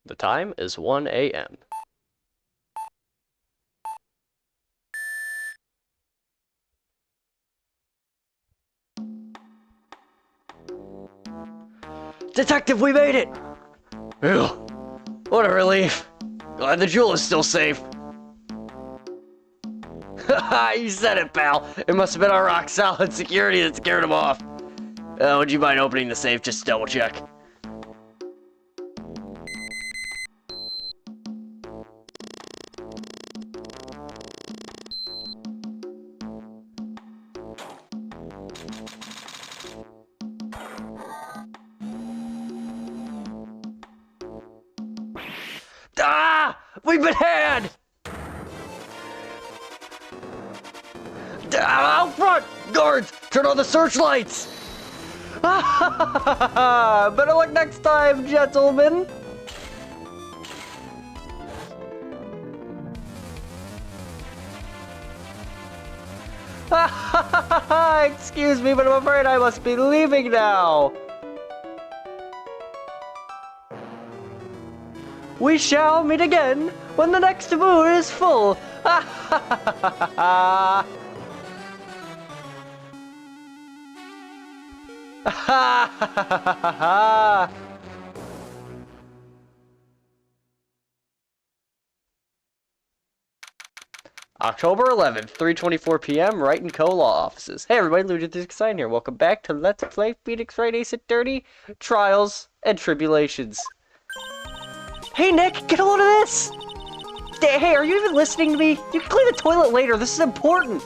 The time is 1 a.m. Detective, we made it! Ew, what a relief. Glad the jewel is still safe. Haha, you said it, pal. It must have been our rock-solid security that scared him off. Would you mind opening the safe just to double check? Ah! We've been had! Out front! Guards! Turn on the searchlights! Better luck next time, gentlemen! Excuse me, but I'm afraid I must be leaving now. We shall meet again when the next moon is full. October 11th, 3:24 p.m., Wright & Co. Law Offices. Hey everybody, Lunatic Sign here. Welcome back to Let's Play Phoenix Wright Ace Attorney, Trials, and Tribulations. Hey Nick, get a load of this! Hey, are you even listening to me? You can clean the toilet later, this is important!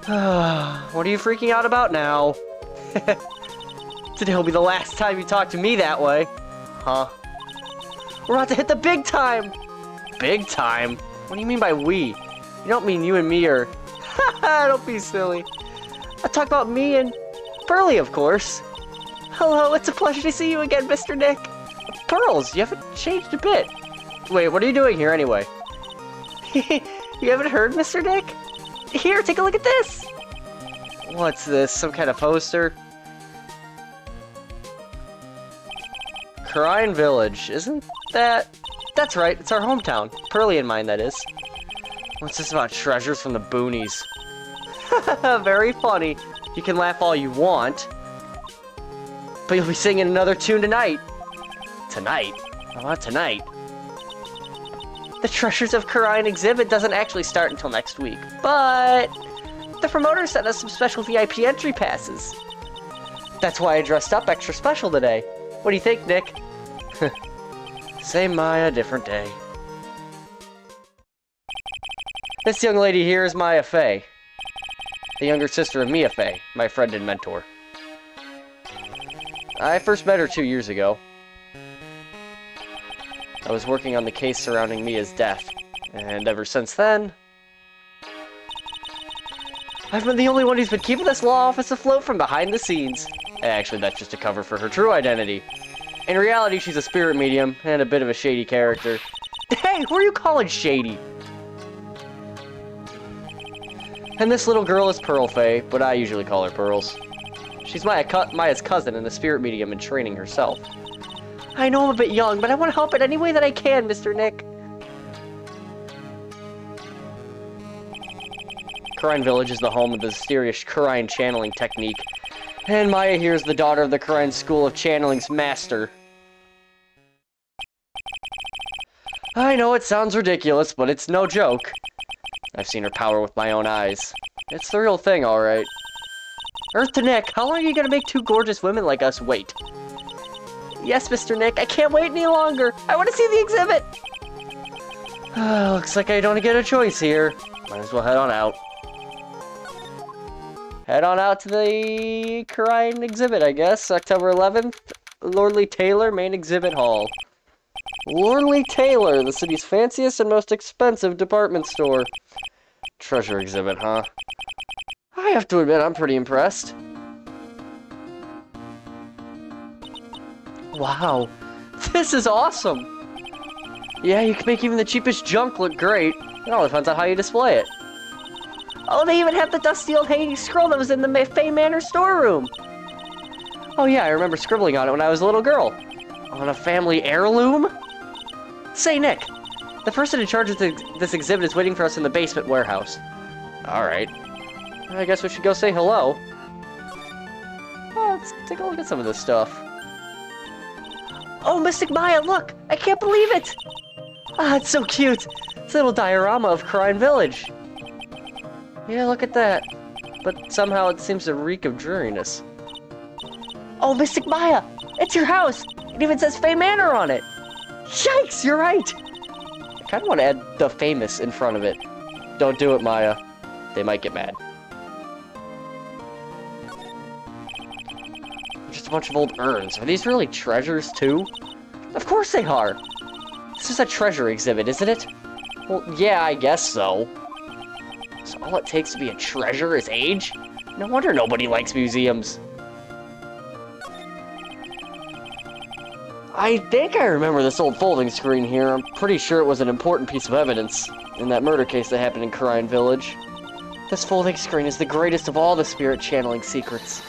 What are you freaking out about now? Today will be the last time you talk to me that way. Huh? We're about to hit the big time! Big time? What do you mean by we? You don't mean you and me or... Don't be silly. I talk about me and Pearly, of course. Hello, it's a pleasure to see you again, Mr. Nick. Pearls, you haven't changed a bit. Wait, what are you doing here anyway? You haven't heard, Mr. Nick? Here, take a look at this! What's this, some kind of poster? Crine Village, isn't that... That's right, it's our hometown. Pearly and mine, that is. What's this about treasures from the boonies? Very funny. You can laugh all you want. But you'll be singing another tune tonight. Tonight? Oh, not tonight. The Treasures of Crine exhibit doesn't actually start until next week, but the promoter sent us some special VIP entry passes. That's why I dressed up extra special today. What do you think, Nick? Same Maya, different day. This young lady here is Maya Fey, the younger sister of Mia Fey, my friend and mentor. I first met her 2 years ago. I was working on the case surrounding Mia's death, and ever since then, I've been the only one who's been keeping this law office afloat from behind the scenes. Actually, that's just a cover for her true identity. In reality, she's a spirit medium, and a bit of a shady character. Hey, who are you calling shady? And this little girl is Pearl Fey, but I usually call her Pearls. She's Maya's cousin and a spirit medium in training herself. I know I'm a bit young, but I want to help in any way that I can, Mr. Nick. Crine Village is the home of the mysterious Crine channeling technique, and Maya here is the daughter of the Crine School of Channeling's master. I know it sounds ridiculous, but it's no joke. I've seen her power with my own eyes. It's the real thing, alright. Earth to Nick, how long are you gonna make two gorgeous women like us wait? Yes, Mr. Nick, I can't wait any longer. I want to see the exhibit. Looks like I don't get a choice here. Might as well head on out. Head on out to the Crine exhibit, I guess. October 11th, Lordly Taylor, Main Exhibit Hall. Lordly Taylor, the city's fanciest and most expensive department store. Treasure exhibit, huh? I have to admit, I'm pretty impressed. Wow, this is awesome! Yeah, you can make even the cheapest junk look great. It all depends on how you display it. Oh, they even have the dusty old hanging scroll that was in the Fey Manor storeroom! Oh yeah, I remember scribbling on it when I was a little girl. On a family heirloom? Say, Nick, the person in charge of this exhibit is waiting for us in the basement warehouse. Alright. I guess we should go say hello. Oh, let's take a look at some of this stuff. Oh, Mystic Maya, look! I can't believe it! Ah, it's so cute! It's a little diorama of Crime Village. Yeah, look at that. But somehow it seems to reek of dreariness. Oh, Mystic Maya! It's your house! It even says Fay Manor on it! Yikes, you're right! I kind of want to add the famous in front of it. Don't do it, Maya. They might get mad. Just a bunch of old urns. Are these really treasures, too? Of course they are! This is a treasure exhibit, isn't it? Well, yeah, I guess so. So all it takes to be a treasure is age? No wonder nobody likes museums. I think I remember this old folding screen here. I'm pretty sure it was an important piece of evidence in that murder case that happened in Crime Village. This folding screen is the greatest of all the spirit channeling secrets.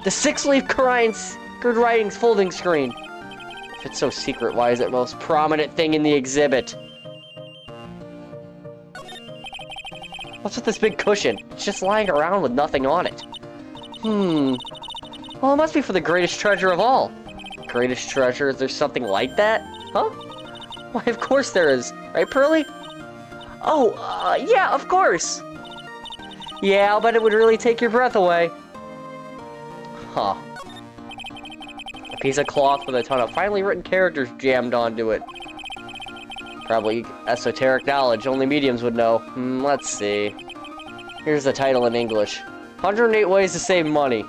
The six-leaf Good Writings folding screen. If it's so secret, why is it the most prominent thing in the exhibit? What's with this big cushion? It's just lying around with nothing on it. Well, it must be for the greatest treasure of all. Greatest treasure? Is there something like that? Huh? Why, of course there is. Right, Pearly? Oh, yeah, of course. Yeah, I'll bet it would really take your breath away. Huh. A piece of cloth with a ton of finely written characters jammed onto it. Probably esoteric knowledge only mediums would know. Let's see. Here's the title in English. 108 Ways to Save Money.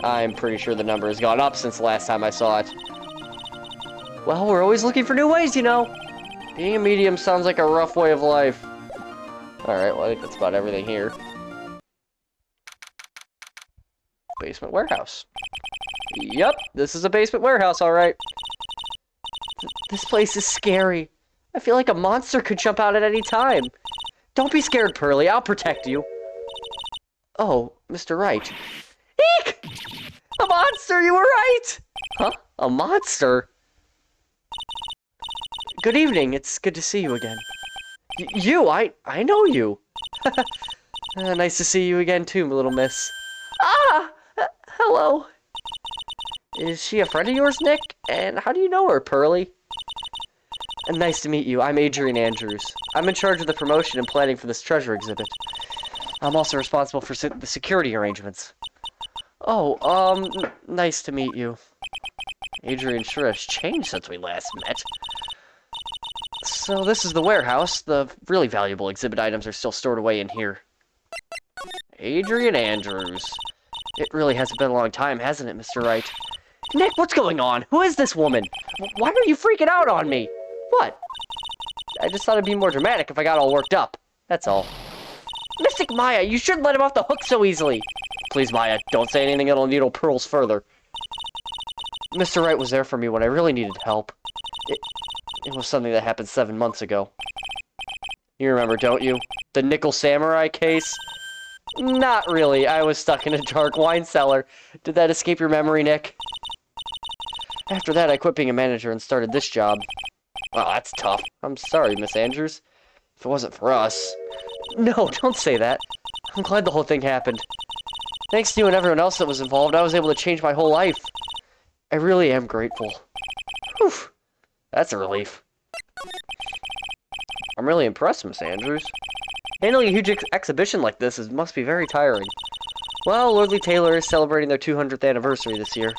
I'm pretty sure the number has gone up since the last time I saw it. Well, we're always looking for new ways, you know. Being a medium sounds like a rough way of life. Alright, well, I think that's about everything here. Basement warehouse. Yep, this is a basement warehouse, alright. This place is scary. I feel like a monster could jump out at any time. Don't be scared, Pearly. I'll protect you. Oh, Mr. Wright. Eek! A monster, you were right! Huh? A monster? Good evening. It's good to see you again. I know you. Nice to see you again, too, little miss. Ah! Hello. Is she a friend of yours, Nick? And how do you know her, Pearly? And nice to meet you. I'm Adrian Andrews. I'm in charge of the promotion and planning for this treasure exhibit. I'm also responsible for the security arrangements. Oh, nice to meet you. Adrian sure has changed since we last met. So this is the warehouse. The really valuable exhibit items are still stored away in here. Adrian Andrews. It really hasn't been a long time, hasn't it, Mr. Wright? Nick, what's going on? Who is this woman? Why are you freaking out on me? What? I just thought it'd be more dramatic if I got all worked up. That's all. Mystic Maya, you shouldn't let him off the hook so easily. Please, Maya, don't say anything that'll needle pearls further. Mr. Wright was there for me when I really needed help. It was something that happened 7 months ago. You remember, don't you? The Nickel Samurai case? Not really. I was stuck in a dark wine cellar. Did that escape your memory, Nick? After that, I quit being a manager and started this job. Well, that's tough. I'm sorry, Miss Andrews. If it wasn't for us... No, don't say that. I'm glad the whole thing happened. Thanks to you and everyone else that was involved, I was able to change my whole life. I really am grateful. Whew. That's a relief. I'm really impressed, Miss Andrews. Handling a huge exhibition like this must be very tiring. Well, Lordly Taylor is celebrating their 200th anniversary this year.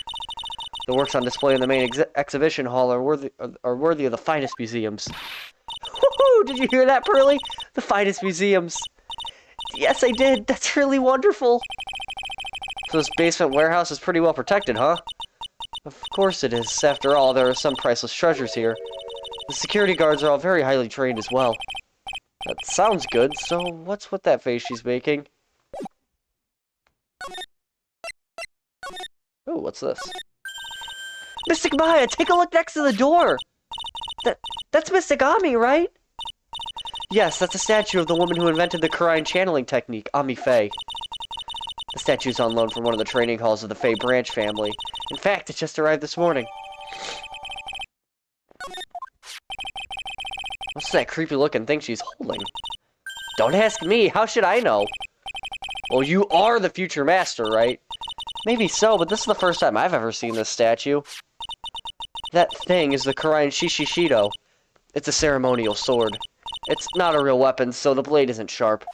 The works on display in the main exhibition hall are worthy of the finest museums. Woohoo! Did you hear that, Pearly? The finest museums. Yes, I did. That's really wonderful. So this basement warehouse is pretty well protected, huh? Of course it is. After all, there are some priceless treasures here. The security guards are all very highly trained as well. That sounds good. So what's with that face she's making? Oh, what's this? Mystic Maya, take a look next to the door! That's Mystic Ami, right? Yes, that's a statue of the woman who invented the Karine channeling technique, Ami Faye. The statue's on loan from one of the training halls of the Faye branch family. In fact, it just arrived this morning. What's that creepy-looking thing she's holding? Don't ask me. How should I know? Well, you are the future master, right? Maybe so, but this is the first time I've ever seen this statue. That thing is the Karayan Shishishido. It's a ceremonial sword. It's not a real weapon, so the blade isn't sharp.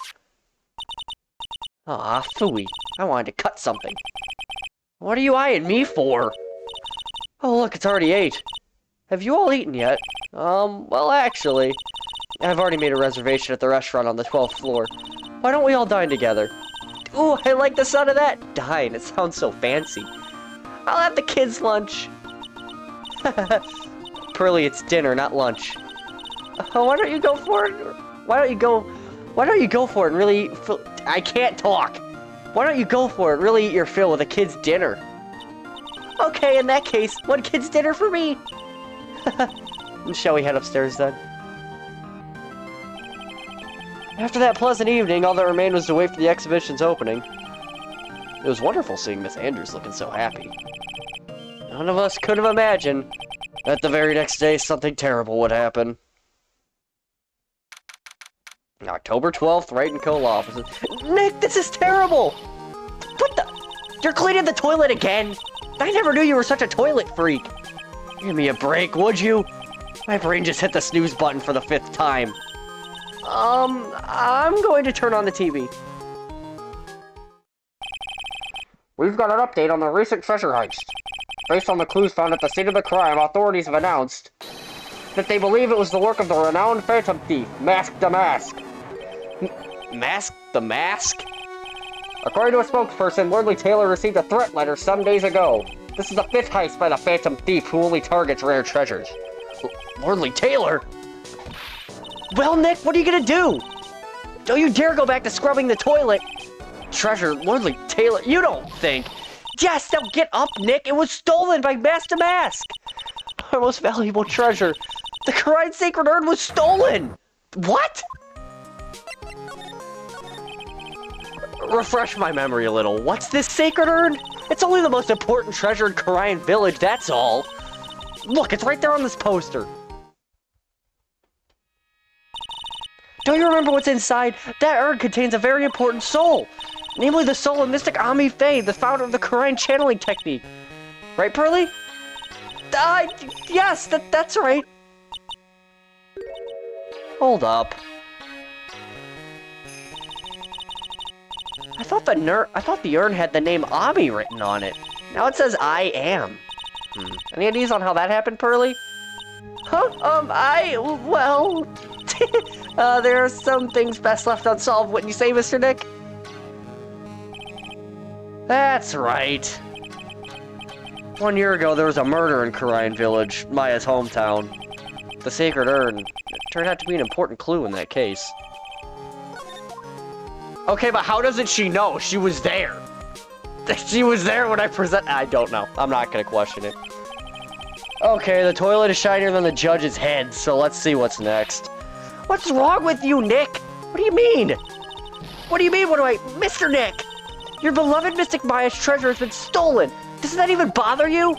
Ah, phooey. I wanted to cut something. What are you eyeing me for? Oh, look, it's already 8. Have you all eaten yet? Well, actually, I've already made a reservation at the restaurant on the 12th floor. Why don't we all dine together? Ooh, I like the sound of that. Dine, it sounds so fancy. I'll have the kids' lunch. Pearly, it's dinner, not lunch. Why don't you go for it? Why don't you go for it and really eat I can't talk. Why don't you go for it and really eat your fill with a kid's dinner? Okay, in that case, one kid's dinner for me. Shall we head upstairs then? After that pleasant evening, all that remained was to wait for the exhibition's opening. It was wonderful seeing Miss Andrews looking so happy. None of us could have imagined that the very next day something terrible would happen. October 12th, Wright & Co. Law Offices. Nick, this is terrible! What the? You're cleaning the toilet again? I never knew you were such a toilet freak. Give me a break, would you? My brain just hit the snooze button for the 5th time. I'm going to turn on the TV. We've got an update on the recent treasure heist. Based on the clues found at the scene of the crime, authorities have announced that they believe it was the work of the renowned phantom thief, Mask the Mask. Mask the Mask? According to a spokesperson, Lordly Taylor received a threat letter some days ago. This is the 5th heist by the phantom thief who only targets rare treasures. Lordly Taylor? Well, Nick, what are you gonna do? Don't you dare go back to scrubbing the toilet. Treasure, Lordly Taylor, you don't think. Yes, now get up, Nick. It was stolen by Master Mask. Our most valuable treasure. The Karayan Sacred Urn was stolen. What? Refresh my memory a little. What's this Sacred Urn? It's only the most important treasure in Karayan Village, that's all. Look, it's right there on this poster. Don't you remember what's inside? That urn contains a very important soul. Namely the soul of Mystic Ami Faye, the founder of the Karayan channeling technique. Right, Pearly? Yes, that's right. Hold up. I thought the urn had the name Ami written on it. Now it says I am. Any ideas on how that happened, Pearly? Huh? Well... there are some things best left unsolved, wouldn't you say, Mr. Nick? That's right. 1 year ago, there was a murder in Karayan Village, Maya's hometown. The Sacred Urn turned out to be an important clue in that case. Okay, but how doesn't she know? She was there. She was there when I don't know. I'm not gonna question it. Okay, the toilet is shinier than the judge's head, so let's see what's next. What's wrong with you, Nick? What do you mean? What do you mean, Mr. Nick? Your beloved Mystic Maya's treasure has been stolen. Doesn't that even bother you?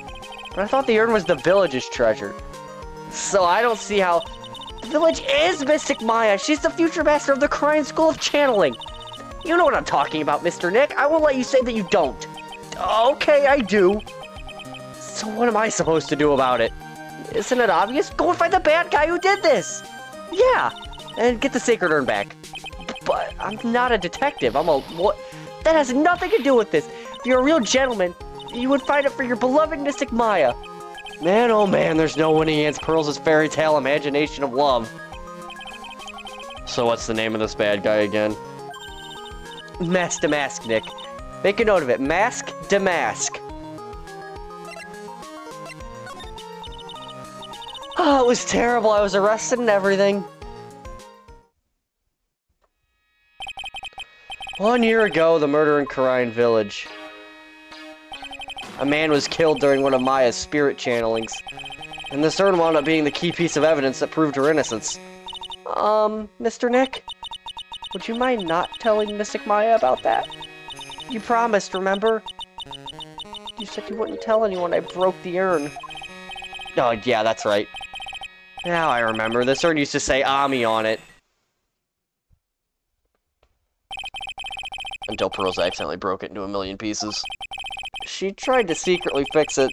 But I thought the urn was the village's treasure. So I don't see how... The village is Mystic Maya. She's the future master of the Karayan School of Channeling. You know what I'm talking about, Mr. Nick. I won't let you say that you don't. Okay, I do. So what am I supposed to do about it? Isn't it obvious? Go and find the bad guy who did this. Yeah, and get the Sacred Urn back. But I'm not a detective. What? That has nothing to do with this. If you're a real gentleman, you would find it for your beloved Mystic Maya. Man, oh man, there's no winning against Pearl's fairy tale imagination of love. So what's the name of this bad guy again? Mask to Mask, Nick. Make a note of it. Mask to Mask. Oh, it was terrible. I was arrested and everything. 1 year ago, the murder in Karayan Village. A man was killed during one of Maya's spirit channelings, and this urn wound up being the key piece of evidence that proved her innocence. Mr. Nick? Would you mind not telling Mystic Maya about that? You promised, remember? You said you wouldn't tell anyone I broke the urn. Oh, yeah, that's right. Now I remember. This urn used to say Ami on it. Until Pearls accidentally broke it into a million pieces. She tried to secretly fix it.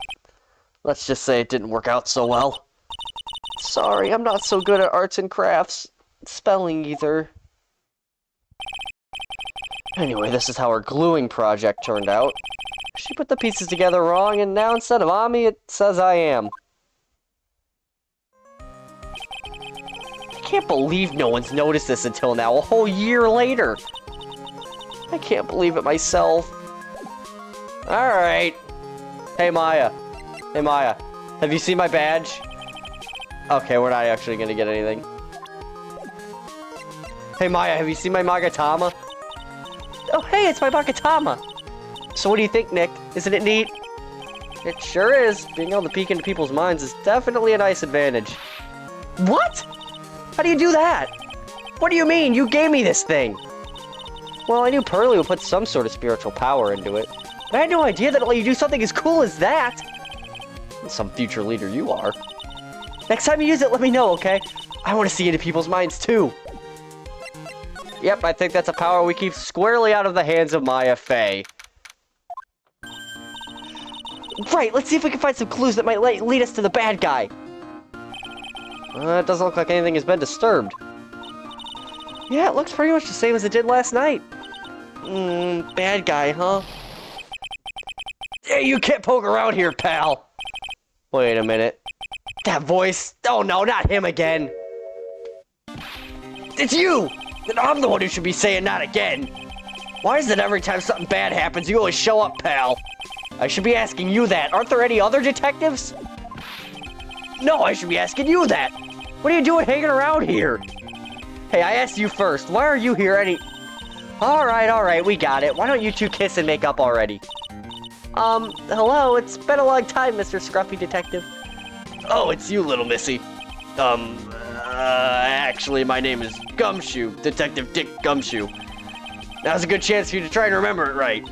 Let's just say it didn't work out so well. Sorry, I'm not so good at arts and crafts. Spelling either. Anyway, this is how her gluing project turned out. She put the pieces together wrong, and now instead of Ami, it says I am. I can't believe no one's noticed this until now, a whole year later. I can't believe it myself. Alright. Hey, Maya. Hey, Maya. Have you seen my badge? Okay, we're not actually gonna get anything. Hey, Maya, have you seen my Magatama? Oh, hey, it's my Magatama! So what do you think, Nick? Isn't it neat? It sure is. Being able to peek into people's minds is definitely a nice advantage. What? How do you do that? What do you mean? You gave me this thing! Well, I knew Pearly would put some sort of spiritual power into it, but I had no idea that it'll let you do something as cool as that! Some future leader you are. Next time you use it, let me know, okay? I want to see into people's minds, too! Yep, I think that's a power we keep squarely out of the hands of Maya Fey. Right, let's see if we can find some clues that might lead us to the bad guy. It doesn't look like anything has been disturbed. Yeah, it looks pretty much the same as it did last night. Bad guy, huh? Hey, you can't poke around here, pal! Wait a minute. That voice? Oh no, not him again! It's you! Then I'm the one who should be saying not again! Why is it every time something bad happens, you always show up, pal? I should be asking you that. Aren't there any other detectives? No, I should be asking you that! What are you doing hanging around here? Hey, I asked you first. Why are you here Alright, we got it. Why don't you two kiss and make up already? Hello, it's been a long time, Mr. Scruffy Detective. Oh, it's you, little missy. Actually, my name is Gumshoe, Detective Dick Gumshoe. Now's a good chance for you to try and remember it right.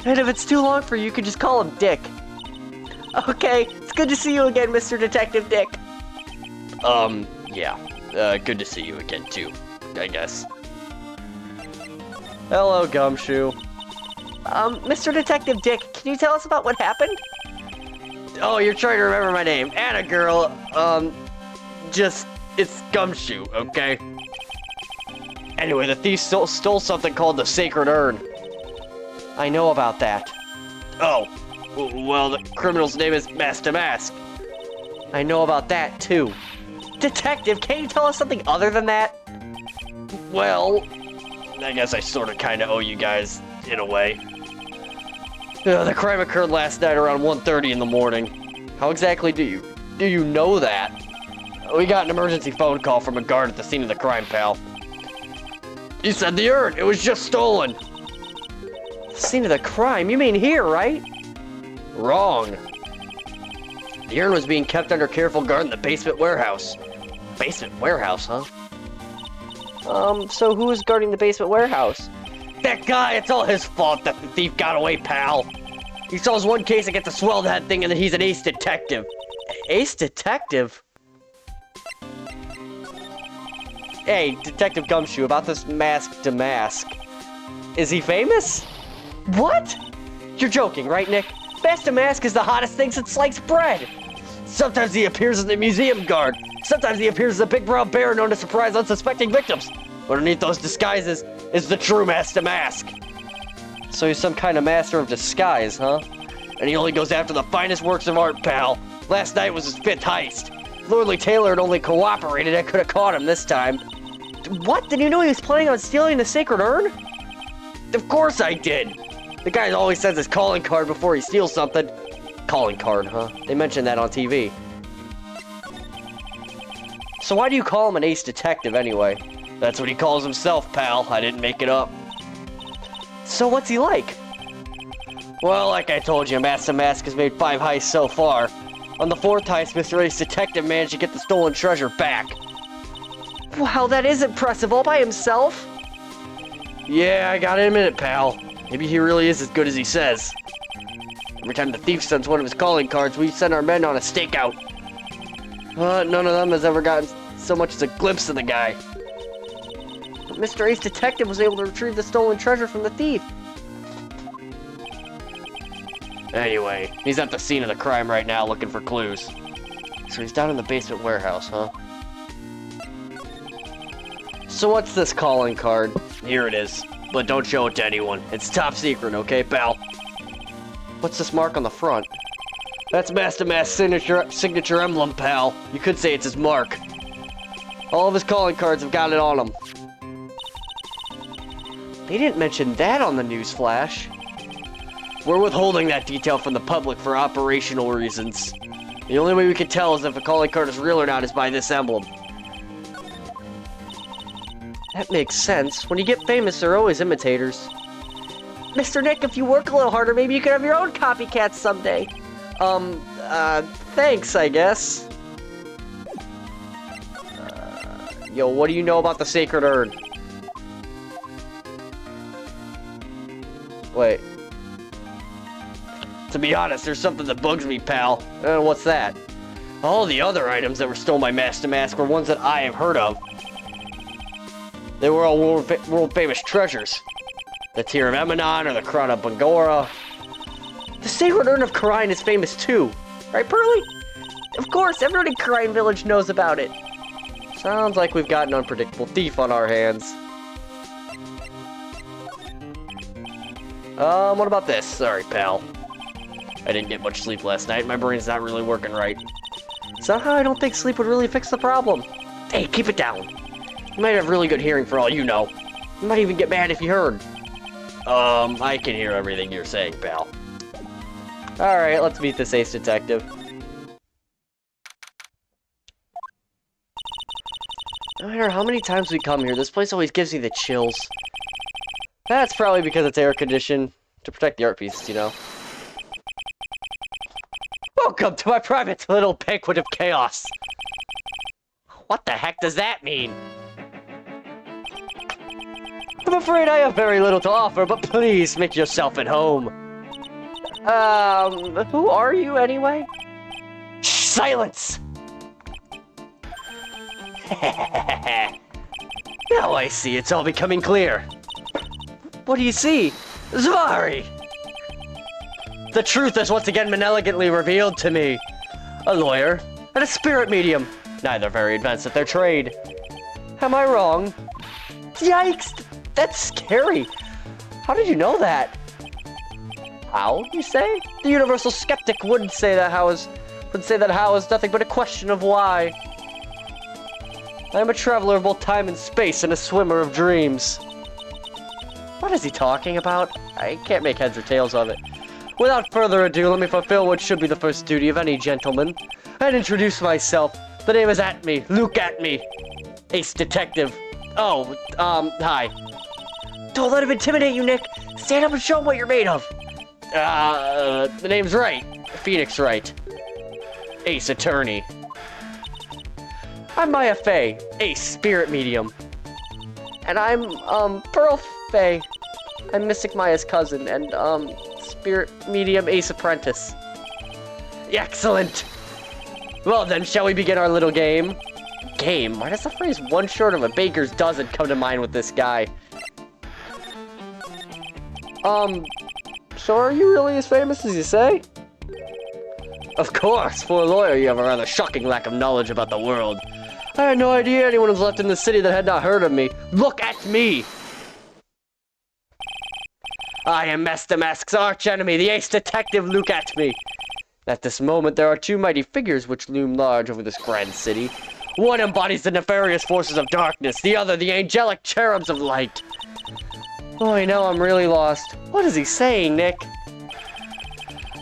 And if it's too long for you, you can just call him Dick. Okay, it's good to see you again, Mr. Detective Dick. Yeah. Good to see you again, too, I guess. Hello, Gumshoe. Mr. Detective Dick, can you tell us about what happened? Oh, you're trying to remember my name. Anna girl, it's Gumshoe, okay? Anyway, the thief stole something called the Sacred Urn. I know about that. Oh, well, the criminal's name is Master Mask. I know about that, too. Detective, can't you tell us something other than that? Well, I guess I sort of kind of owe you guys, in a way. The crime occurred last night around 1:30 in the morning. How exactly do you know that? We got an emergency phone call from a guard at the scene of the crime, pal. He said the urn, it was just stolen. The scene of the crime? You mean here, right? Wrong. The urn was being kept under careful guard in the basement warehouse. Basement warehouse, huh? So who was guarding the basement warehouse? That guy, it's all his fault that the thief got away, pal. He solves one case and gets a swell that thing and then he's an ace detective. Ace detective? Hey, Detective Gumshoe, about this Mask to Mask. Is he famous? What? You're joking, right, Nick? Mask to Mask is the hottest thing since sliced bread. Sometimes he appears as the museum guard. Sometimes he appears as a big brown bear known to surprise unsuspecting victims. Underneath those disguises is the true Mask to Mask. So he's some kind of master of disguise, huh? And he only goes after the finest works of art, pal. Last night was his 5th heist. If Lordly Taylor had only cooperated, I could have caught him this time. What? Did you know he was planning on stealing the Sacred Urn? Of course I did. The guy always says his calling card before he steals something. Calling card, huh? They mentioned that on TV. So why do you call him an ace detective anyway? That's what he calls himself, pal. I didn't make it up. So what's he like? Well, like I told you, Master Mask has made 5 heists so far. On the 4th heist, Mr. Ace Detective managed to get the stolen treasure back. Wow, that is impressive, all by himself? Yeah, I gotta admit it, pal. Maybe he really is as good as he says. Every time the thief sends one of his calling cards, we send our men on a stakeout. None of them has ever gotten so much as a glimpse of the guy. But Mr. Ace Detective was able to retrieve the stolen treasure from the thief. Anyway, he's at the scene of the crime right now looking for clues. So he's down in the basement warehouse, huh? So what's this calling card? Here it is. But don't show it to anyone. It's top secret, okay, pal? What's this mark on the front? That's Master Mask's signature emblem, pal. You could say it's his mark. All of his calling cards have got it on them. They didn't mention that on the news flash. We're withholding that detail from the public for operational reasons. The only way we can tell is if a calling card is real or not is by this emblem. That makes sense. When you get famous, there are always imitators. Mr. Nick, if you work a little harder, maybe you could have your own copycats someday. Thanks, I guess. Yo, what do you know about the Sacred Urn? Wait. To be honest, there's something that bugs me, pal. What's that? All the other items that were stolen by Master Mask were ones that I have heard of. They were all world-famous treasures. The Tear of Emanon or the Crown of Bangora. The Sacred Urn of Karine is famous too. Right, Pearly? Of course, everyone in Karine Village knows about it. Sounds like we've got an unpredictable thief on our hands. What about this? Sorry, pal. I didn't get much sleep last night. My brain's not really working right. Somehow I don't think sleep would really fix the problem. Hey, keep it down. You might have really good hearing for all you know. You might even get mad if you heard. I can hear everything you're saying, pal. Alright, let's meet this Ace Detective. No matter how many times we come here, this place always gives me the chills. That's probably because it's air-conditioned to protect the art pieces, you know. Welcome to my private little banquet of chaos. What the heck does that mean? I'm afraid I have very little to offer, but please make yourself at home. Who are you anyway? Shh, silence! Now I see, it's all becoming clear. What do you see? Zvari! The truth is once again inelegantly revealed to me. A lawyer and a spirit medium, neither very advanced at their trade. Am I wrong? Yikes! That's scary. How did you know that? How, you say? The universal skeptic would say that how is nothing but a question of why. I am a traveler of both time and space and a swimmer of dreams. What is he talking about? I can't make heads or tails of it. Without further ado, let me fulfill what should be the first duty of any gentleman, and introduce myself. The name is Atme, Luke Atme, Ace Detective. Oh, hi. Don't let him intimidate you, Nick. Stand up and show him what you're made of. The name's Wright, Phoenix Wright, Ace Attorney. I'm Maya Fey, Ace Spirit Medium. And I'm, Pearl Fey. I'm Mystic Maya's cousin, and, Spirit Medium Ace Apprentice. Excellent! Well then, shall we begin our little game? Game? Why does the phrase one short of a baker's dozen come to mind with this guy? So are you really as famous as you say? Of course! For a lawyer, you have a rather shocking lack of knowledge about the world. I had no idea anyone was left in the city that had not heard of me. Look at me! I am Master Mask's arch-enemy, the Ace Detective. Look at me! At this moment, there are two mighty figures which loom large over this grand city. One embodies the nefarious forces of darkness, the other the angelic cherubs of light. Boy, now I'm really lost. What is he saying, Nick?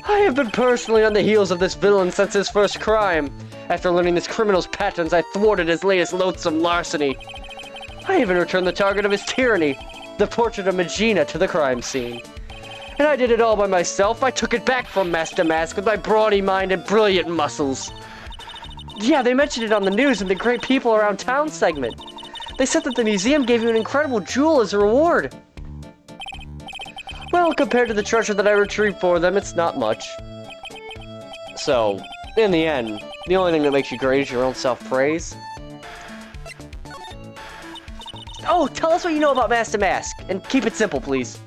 I have been personally on the heels of this villain since his first crime. After learning this criminal's patterns, I thwarted his latest loathsome larceny. I even returned the target of his tyranny, the portrait of Magina, to the crime scene. And I did it all by myself. I took it back from Master Mask with my brawny mind and brilliant muscles. Yeah, they mentioned it on the news in the Great People Around Town segment. They said that the museum gave you an incredible jewel as a reward. Well, compared to the treasure that I retrieved for them, it's not much. So, in the end, The only thing that makes you great is your own self-praise. Oh, tell us what you know about Master Mask, and keep it simple, please.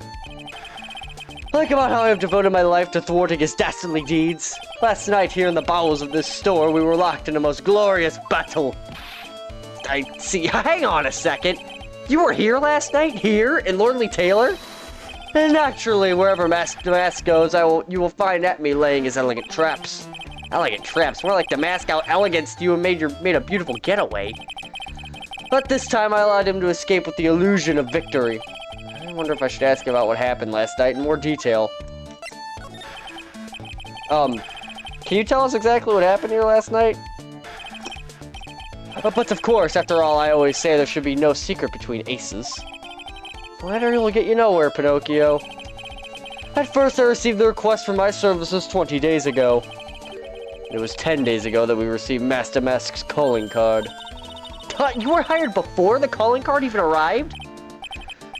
Think about how I have devoted my life to thwarting his dastardly deeds. Last night, here in the bowels of this store, we were locked in a most glorious battle. I see. Hang on a second. You were here last night? Here? In Lordly Taylor? And naturally, wherever Master Mask goes, you will find at me laying his elegant traps. Elegant traps? More like to mask out elegance to you and made a beautiful getaway. But this time, I allowed him to escape with the illusion of victory. I wonder if I should ask about what happened last night in more detail. Can you tell us exactly what happened here last night? But of course, after all, I always say there should be no secret between aces. Flattery will get you nowhere, Pinocchio. At first, I received the request for my services 20 days ago. It was 10 days ago that we received Master Mask's calling card. You were hired before the calling card even arrived?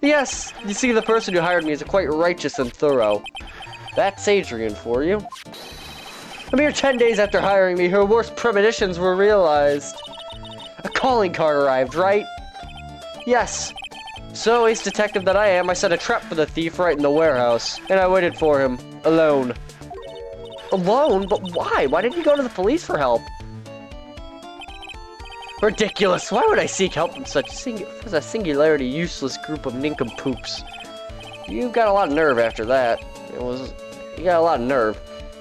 Yes, you see, the person who hired me is quite righteous and thorough. That's Adrian for you. A mere 10 days after hiring me, her worst premonitions were realized. A calling card arrived, right? Yes. So, ace detective that I am, I set a trap for the thief right in the warehouse, and I waited for him, alone. Alone? But why? Why didn't you go to the police for help? Ridiculous! Why would I seek help from such a singularity useless group of nincompoops? You got a lot of nerve after that. You got a lot of nerve.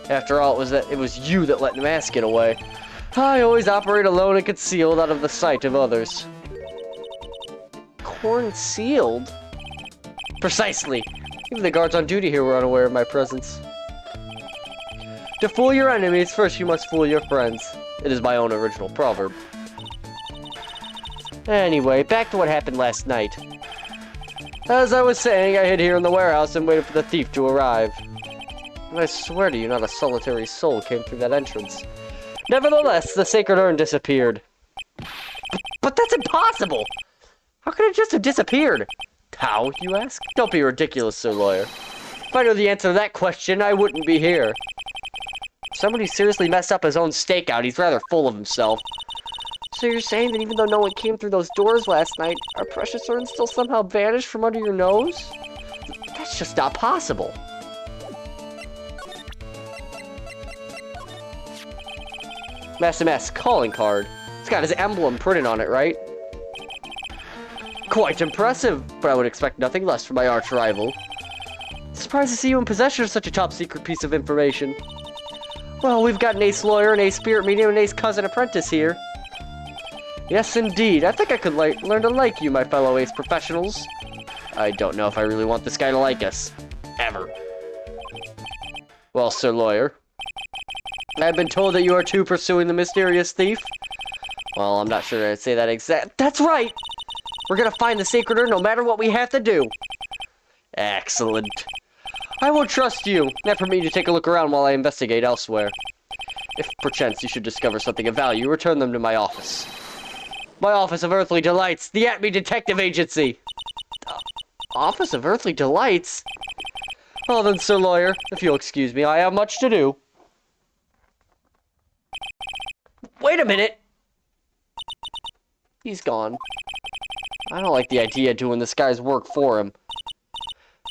After all, it was you that let the mask get away. I always operate alone and concealed out of the sight of others. Concealed? Precisely. Even the guards on duty here were unaware of my presence. To fool your enemies, first you must fool your friends. It is my own original proverb. Anyway, back to what happened last night. As I was saying, I hid here in the warehouse and waited for the thief to arrive. And I swear to you, not a solitary soul came through that entrance. Nevertheless, the sacred urn disappeared. But that's impossible! How could it just have disappeared? How, you ask? Don't be ridiculous, Sir Lawyer. If I knew the answer to that question, I wouldn't be here. Somebody seriously messed up his own stakeout. He's rather full of himself. So you're saying that even though no one came through those doors last night, our precious urn still somehow vanished from under your nose? That's just not possible. Master Mask's calling card. It's got his emblem printed on it, right? Quite impressive, but I would expect nothing less from my arch rival. Surprised to see you in possession of such a top-secret piece of information. Well, we've got an ace lawyer, an ace spirit medium, and an ace cousin apprentice here. Yes, indeed. I think I could learn to like you, my fellow ace professionals. I don't know if I really want this guy to like us. Ever. Well, Sir Lawyer, I've been told that you are too pursuing the mysterious thief. Well, I'm not sure I'd say that exact. That's right! We're gonna find the sacred urn no matter what we have to do. Excellent. I will trust you, and permit you to take a look around while I investigate elsewhere. If perchance you should discover something of value, return them to my office. My Office of Earthly Delights, the Atme Detective Agency! Office of Earthly Delights? Well then, Sir Lawyer, if you'll excuse me, I have much to do. Wait a minute! He's gone. I don't like the idea of doing this guy's work for him.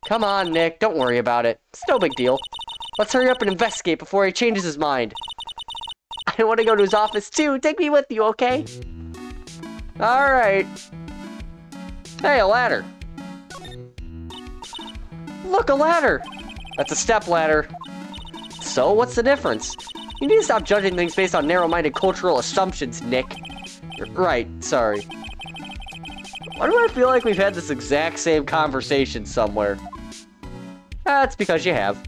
Come on, Nick, don't worry about it. It's no big deal. Let's hurry up and investigate before he changes his mind. I want to go to his office too. Take me with you, okay? Alright. Hey, a ladder. Look, a ladder. That's a step ladder. So, what's the difference? You need to stop judging things based on narrow-minded cultural assumptions, Nick. Right, sorry. Why do I feel like we've had this exact same conversation somewhere? That's because you have.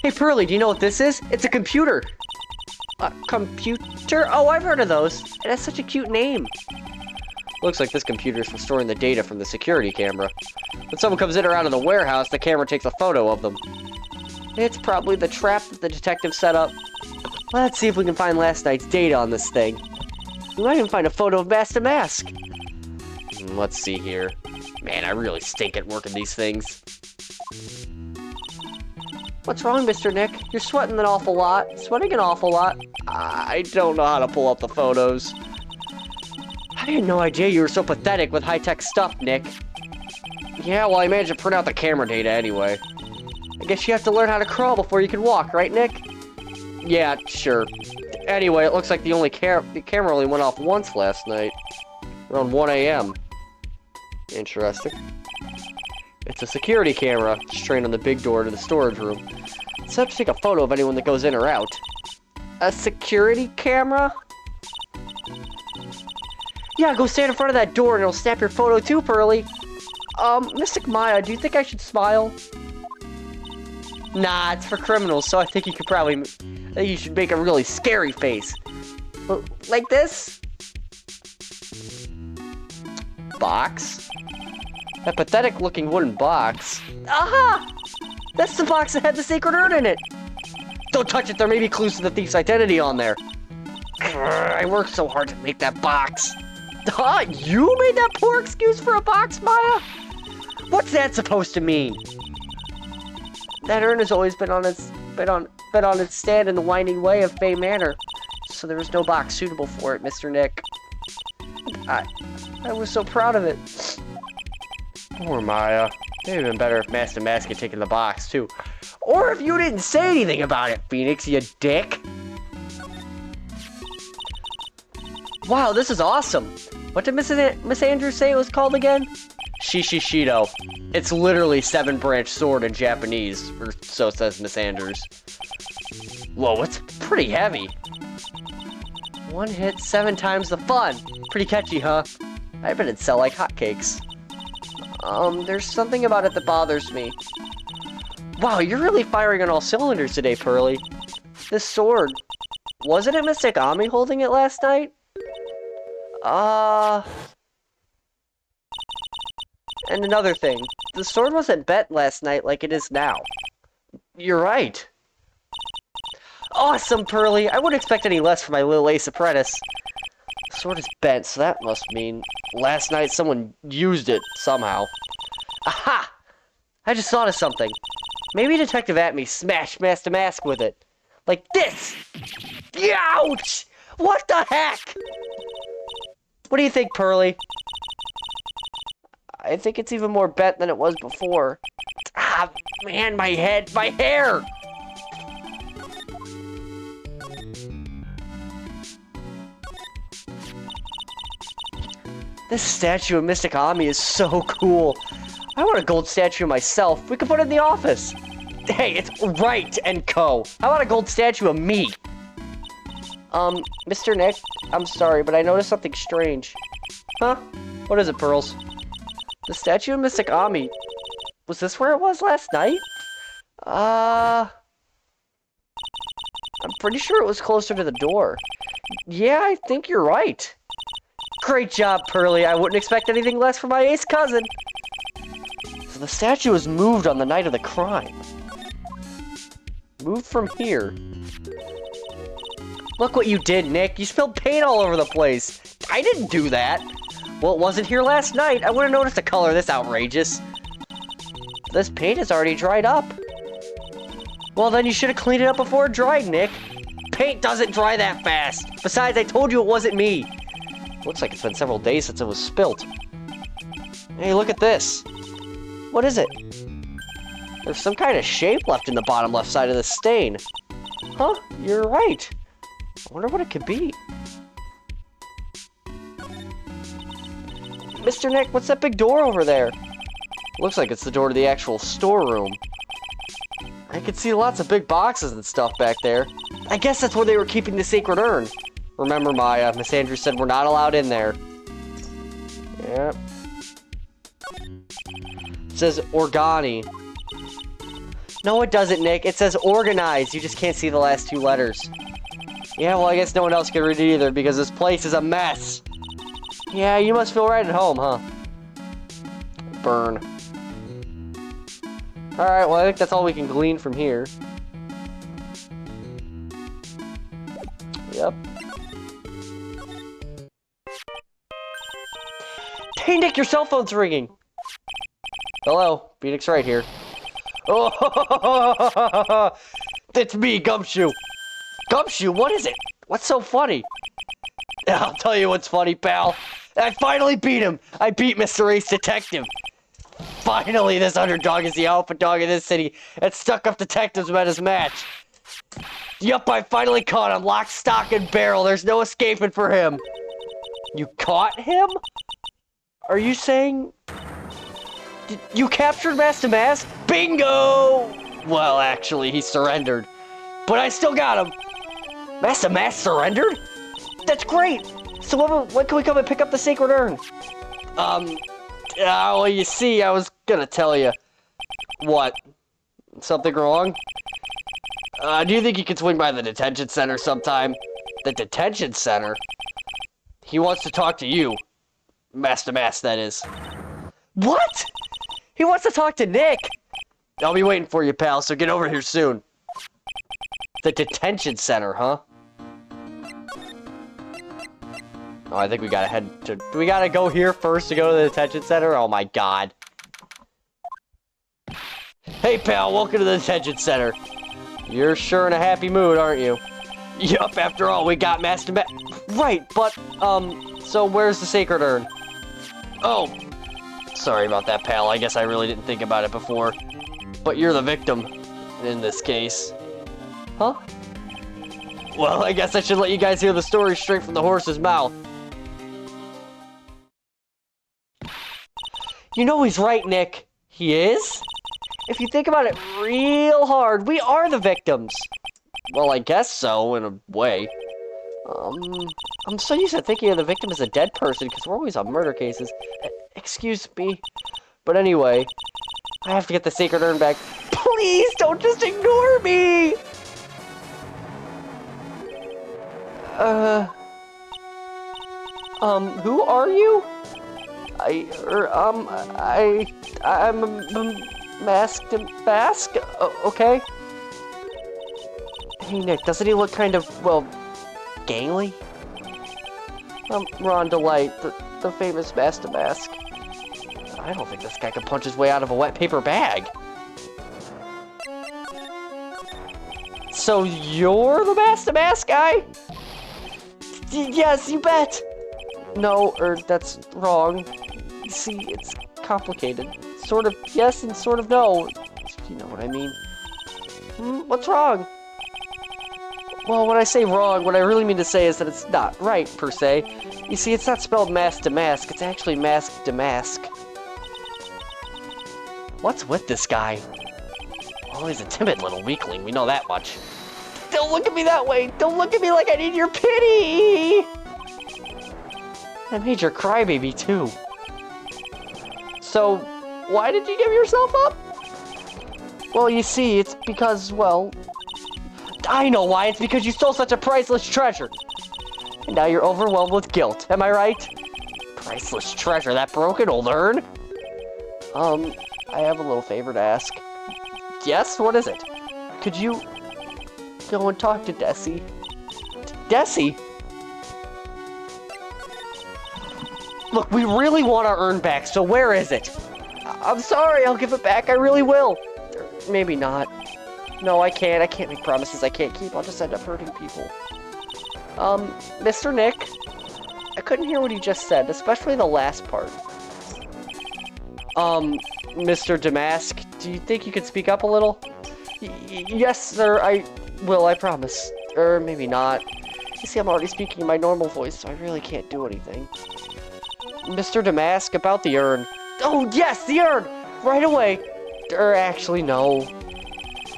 Hey, Pearly, do you know what this is? It's a computer. A computer? Oh, I've heard of those. It has such a cute name. Looks like this computer is for storing the data from the security camera. When someone comes in or out of the warehouse, the camera takes a photo of them. It's probably the trap that the detective set up. Let's see if we can find last night's data on this thing. We might even find a photo of Master Mask. Let's see here. Man, I really stink at working these things. What's wrong, Mr. Nick? You're sweating an awful lot. Sweating an awful lot. I don't know how to pull up the photos. I had no idea you were so pathetic with high-tech stuff, Nick. Yeah, well, I managed to print out the camera data anyway. I guess you have to learn how to crawl before you can walk, right, Nick? Yeah, sure. Anyway, it looks like the camera only went off once last night. Around 1 a.m. Interesting. It's a security camera, just trained on the big door to the storage room. It's up to take a photo of anyone that goes in or out. A security camera? Yeah, go stand in front of that door and it'll snap your photo too, Pearly. Mystic Maya, do you think I should smile? Nah, it's for criminals, so I think you should make a really scary face. Like this? Box? That pathetic-looking wooden box. Aha! That's the box that had the sacred urn in it! Don't touch it, there may be clues to the thief's identity on there. I worked so hard to make that box. You made that poor excuse for a box, Maya? What's that supposed to mean? That urn has always been on its stand in the winding way of Fay Manor, so there was no box suitable for it, Mr. Nick. I was so proud of it. Poor Maya. It'd have been better if Master Mask had taken the box, too. Or if you didn't say anything about it, Phoenix, you dick. Wow, this is awesome. What did Miss Andrews say it was called again? Shishishido. It's literally 7-branch sword in Japanese, or so says Miss Andrews. Whoa, it's pretty heavy. One hit, 7 times the fun. Pretty catchy, huh? I bet it'd sell like hotcakes. There's something about it that bothers me. Wow, you're really firing on all cylinders today, Pearly. This sword, wasn't it Mystic Ami holding it last night? And another thing, the sword wasn't bent last night like it is now. You're right. Awesome, Pearly. I wouldn't expect any less from my little ace apprentice. The sword is bent, so that must mean last night someone used it somehow. Aha! I just thought of something. Maybe Detective Atme smashed Master Mask with it. Like this! Ouch! What the heck? What do you think, Pearly? I think it's even more bent than it was before. Ah, man, my head, my hair! This statue of Mystic Ami is so cool. I want a gold statue myself. We could put it in the office. Hey, it's Wright and Co. How about a gold statue of me? Mr. Nick, I'm sorry, but I noticed something strange. Huh? What is it, Pearls? The statue of Mystic Ami. Was this where it was last night? I'm pretty sure it was closer to the door. Yeah, I think you're right. Great job, Pearly. I wouldn't expect anything less from my ace cousin. So the statue was moved on the night of the crime. Moved from here. Look what you did, Nick. You spilled paint all over the place. I didn't do that. Well, it wasn't here last night. I would have noticed the color this outrageous. This paint is already dried up. Well, then you should have cleaned it up before it dried, Nick. Paint doesn't dry that fast. Besides, I told you it wasn't me. Looks like it's been several days since it was spilt. Hey, look at this. What is it? There's some kind of shape left in the bottom left side of the stain. Huh, you're right. I wonder what it could be. Mr. Nick, what's that big door over there? Looks like it's the door to the actual storeroom. I can see lots of big boxes and stuff back there. I guess that's where they were keeping the sacred urn. Remember, Maya, Miss Andrews said we're not allowed in there. Yep. It says Organi. No, it doesn't, Nick. It says organized. You just can't see the last 2 letters. Yeah, well, I guess no one else can read it either because this place is a mess. Yeah, you must feel right at home, huh? Burn. Alright, well, I think that's all we can glean from here. Yep. Hey, Nick, your cell phone's ringing! Hello, Phoenix Wright here. Oh, it's me, Gumshoe. Gumshoe, what is it? What's so funny? I'll tell you what's funny, pal. I finally beat him. I beat Mr. Ace Detective. Finally, this underdog is the alpha dog in this city, and stuck-up detectives met his match. Yup, I finally caught him, lock, stock, and barrel. There's no escaping for him. You caught him? Are you saying... You captured Master Mask? Bingo! Well, actually, he surrendered. But I still got him. Master Mask surrendered? That's great! So when can we come and pick up the Sacred Urn? Well, you see, I was gonna tell you. What? Something wrong? Do you think you could swing by the detention center sometime? The detention center? He wants to talk to you. Master Mask, that is. What? He wants to talk to Nick! I'll be waiting for you, pal, so get over here soon. The detention center, huh? Oh, I think we gotta head to... Do we gotta go here first to go to the detention center? Oh my god. Hey, pal, welcome to the detention center. You're sure in a happy mood, aren't you? Yup, after all, we got Master Mask. Right, but, so where's the Sacred Urn? Oh, sorry about that, pal. I guess I really didn't think about it before. But you're the victim in this case. Huh? Well, I guess I should let you guys hear the story straight from the horse's mouth. You know he's right, Nick. He is? If you think about it real hard, we are the victims. Well, I guess so, in a way. I'm so used to thinking of the victim as a dead person, because we're always on murder cases. Excuse me. But anyway, I have to get the Sacred Urn back. Please, don't just ignore me! Who are you? I'm a masked mask? Okay. Hey, Nick, doesn't he look kind of, well, gangly? I'm Ron Delight, the famous Master Mask. I don't think this guy can punch his way out of a wet paper bag. So you're the Master Mask guy? Yes, you bet! No, that's wrong. See, it's complicated. Sort of yes and sort of no. You know what I mean. What's wrong? Well, when I say wrong, what I really mean to say is that it's not right, per se. You see, it's not spelled mask to mask, it's actually mask to mask. What's with this guy? Well, he's a timid little weakling, we know that much. Don't look at me that way! Don't look at me like I need your pity! I made your crybaby, too. So, why did you give yourself up? Well, you see, it's because, well... I know why, it's because you stole such a priceless treasure. And now you're overwhelmed with guilt, am I right? Priceless treasure, that broken old urn? I have a little favor to ask. Yes, what is it? Could you go and talk to Desi? Desi? Look, we really want our urn back, so where is it? I'm sorry, I'll give it back, I really will. Or maybe not. No, I can't make promises I can't keep, I'll just end up hurting people. Mr. Nick? I couldn't hear what he just said, especially the last part. Mr. Damask, do you think you could speak up a little? Yes, sir, I will, I promise. Or maybe not. You see, I'm already speaking in my normal voice, so I really can't do anything. Mr. Damask, about the urn. Oh, yes, the urn! Right away! Actually, no.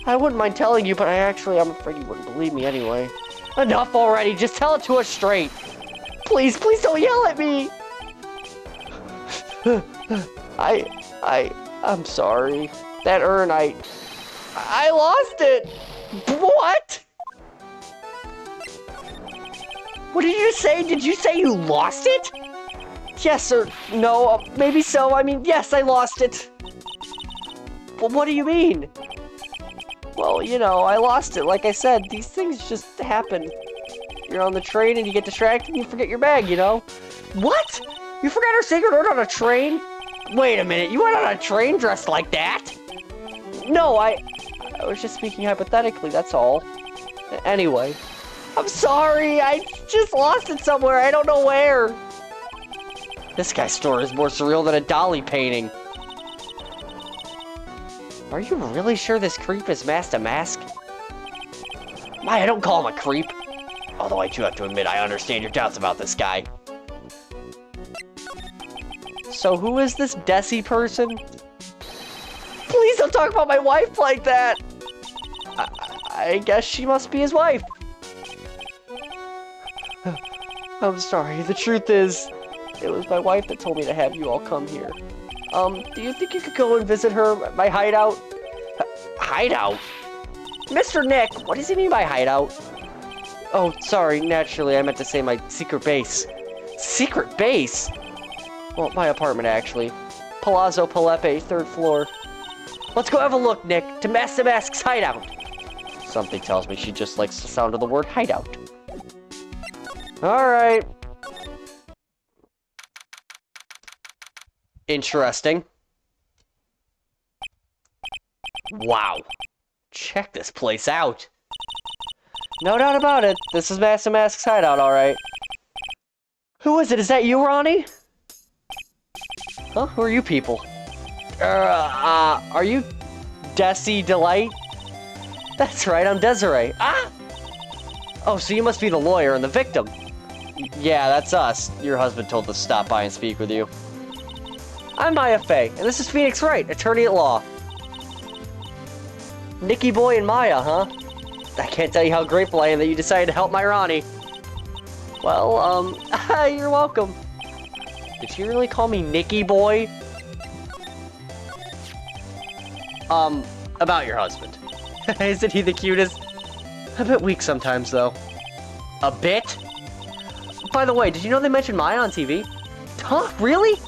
I wouldn't mind telling you, but I'm afraid you wouldn't believe me anyway. Enough already, just tell it to us straight! Please, please don't yell at me! I'm sorry. That urn, I lost it! What? What did you say? Did you say you lost it? Yes or no, maybe so. I mean, yes, I lost it. Well, what do you mean? Well, you know, I lost it. Like I said, these things just happen. You're on the train and you get distracted and you forget your bag, you know? What? You forgot our Sacred Urn on a train? Wait a minute, you went on a train dressed like that? No, I was just speaking hypothetically, that's all. Anyway, I'm sorry, I just lost it somewhere, I don't know where. This guy's story is more surreal than a Dolly painting. Are you really sure this creep is masked to mask? Maya, don't call him a creep. Although I do have to admit, I understand your doubts about this guy. So who is this Desi person? Please don't talk about my wife like that! I guess she must be his wife. I'm sorry, the truth is, it was my wife that told me to have you all come here. Do you think you could go and visit her at my hideout? Hideout? Mr. Nick, what does he mean by hideout? Oh, sorry, naturally, I meant to say my secret base. Secret base? Well, my apartment, actually. Palazzo Palepe, 3rd floor. Let's go have a look, Nick, to Master Mask's hideout. Something tells me she just likes the sound of the word hideout. Alright. Interesting. Wow. Check this place out. No doubt about it. This is Master Mask's hideout, alright. Who is it? Is that you, Ronnie? Huh? Who are you people? Are you Desi Delight? That's right, I'm Desiree. Ah! Oh, so you must be the lawyer and the victim. Yeah, that's us. Your husband told us to stop by and speak with you. I'm Maya Fey, and this is Phoenix Wright, attorney at law. Nicky Boy and Maya, huh? I can't tell you how grateful I am that you decided to help my Ronnie. Well, you're welcome. Did she really call me Nicky Boy? About your husband. Isn't he the cutest? A bit weak sometimes, though. A bit? By the way, did you know they mentioned Maya on TV? Huh? Really?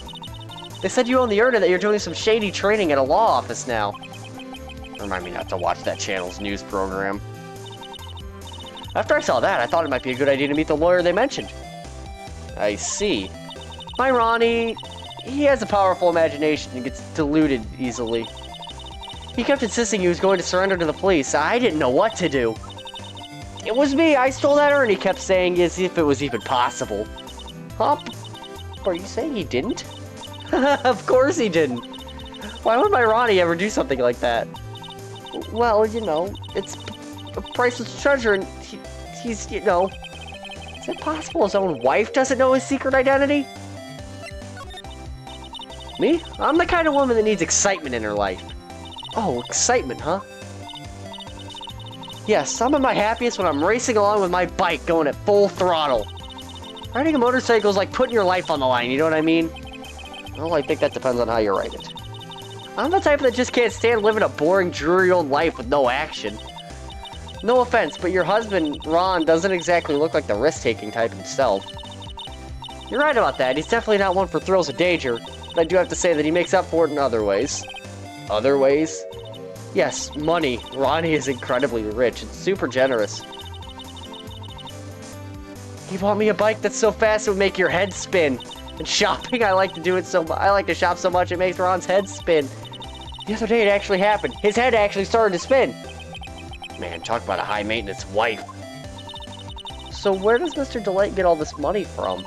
They said you own the earner that you're doing some shady training at a law office now. Remind me not to watch that channel's news program. After I saw that, I thought it might be a good idea to meet the lawyer they mentioned. I see. My Ronnie, he has a powerful imagination and gets deluded easily. He kept insisting he was going to surrender to the police. I didn't know what to do. It was me, I stole that urn, he kept saying, as if it was even possible. Huh? Are you saying he didn't? Of course he didn't. Why would my Ronnie ever do something like that? Well, you know, it's a priceless treasure, and he's, you know... Is it possible his own wife doesn't know his secret identity? Me? I'm the kind of woman that needs excitement in her life. Oh, excitement, huh? Yes, I'm at my happiest when I'm racing along with my bike going at full throttle. Riding a motorcycle is like putting your life on the line, you know what I mean? Well, I think that depends on how you ride it. I'm the type that just can't stand living a boring, dreary old life with no action. No offense, but your husband, Ron, doesn't exactly look like the risk-taking type himself. You're right about that, he's definitely not one for thrills of danger, but I do have to say that he makes up for it in other ways. Other ways? Yes, money. Ronnie is incredibly rich and super generous. He bought me a bike that's so fast it would make your head spin. And shopping, I like to shop so much it makes Ron's head spin. The other day it actually happened. His head actually started to spin. Man, talk about a high-maintenance wife. So where does Mr. Delight get all this money from?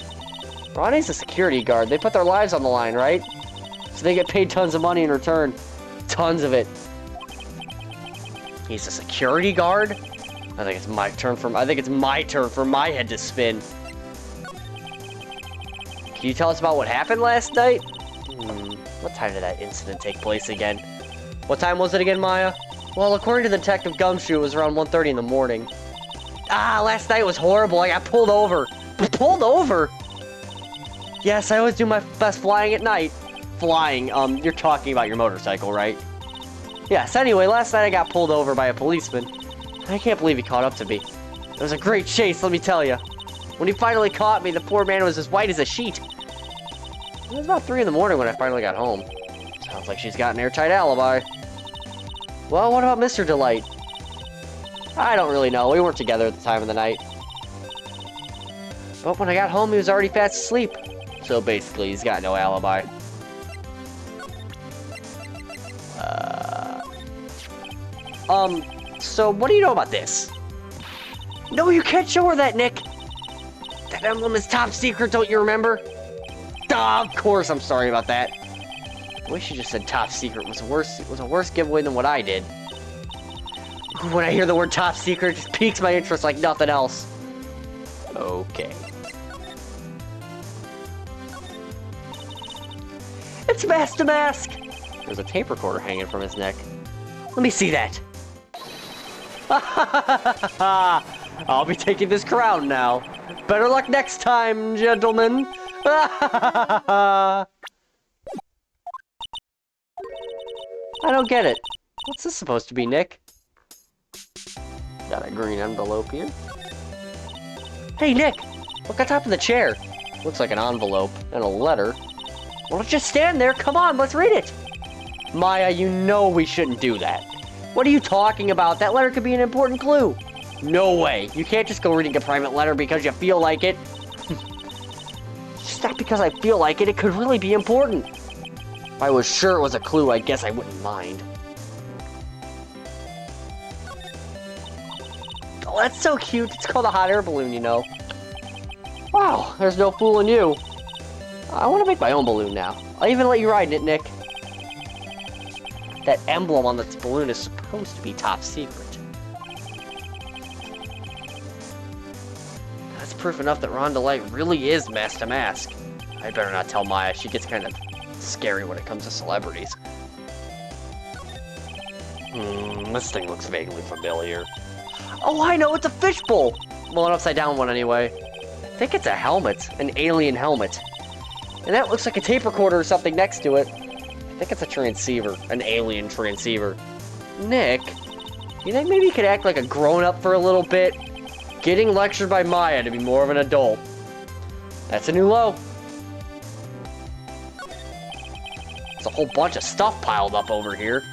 Ronnie's a security guard. They put their lives on the line, right? So they get paid tons of money in return. Tons of it. He's a security guard? I think it's my turn for my head to spin. Can you tell us about what happened last night? What time did that incident take place again? What time was it again, Maya? Well, according to Detective Gumshoe, it was around 1:30 in the morning. Ah, last night was horrible. I got pulled over. Pulled over? Yes, I always do my best flying at night. Flying, you're talking about your motorcycle, right? Yes, anyway, last night I got pulled over by a policeman. I can't believe he caught up to me. It was a great chase, let me tell you. When he finally caught me, the poor man was as white as a sheet. It was about 3 in the morning when I finally got home. Sounds like she's got an airtight alibi. Well, what about Mr. Delight? I don't really know. We weren't together at the time of the night. But when I got home, he was already fast asleep. So basically, he's got no alibi. So what do you know about this? No, you can't show her that, Nick! That emblem is top secret, don't you remember? Of course, I'm sorry about that. I wish you just said top secret. It was a worse giveaway than what I did. When I hear the word top secret, it just piques my interest like nothing else. Okay. It's Master Mask! There's a tape recorder hanging from his neck. Let me see that. I'll be taking this crown now. Better luck next time, gentlemen. I don't get it. What's this supposed to be, Nick? Got a green envelope here. Hey, Nick! Look on top of the chair. Looks like an envelope and a letter. Well, let's just stand there. Come on, let's read it. Maya, you know we shouldn't do that. What are you talking about? That letter could be an important clue. No way. You can't just go reading a private letter because you feel like it. Just not because I feel like it. It could really be important. If I was sure it was a clue, I guess I wouldn't mind. Oh, that's so cute. It's called a hot air balloon, you know. Wow, there's no fooling you. I want to make my own balloon now. I'll even let you ride in it, Nick. That emblem on this balloon is supposed to be top secret. That's proof enough that Ron Delight really is Master Mask. I better not tell Maya. She gets kind of scary when it comes to celebrities. This thing looks vaguely familiar. Oh, I know! It's a fishbowl! Well, an upside-down one, anyway. I think it's a helmet. An alien helmet. And that looks like a tape recorder or something next to it. I think it's a transceiver. An alien transceiver. Nick, you think maybe you could act like a grown-up for a little bit? Getting lectured by Maya to be more of an adult. That's a new low. There's a whole bunch of stuff piled up over here.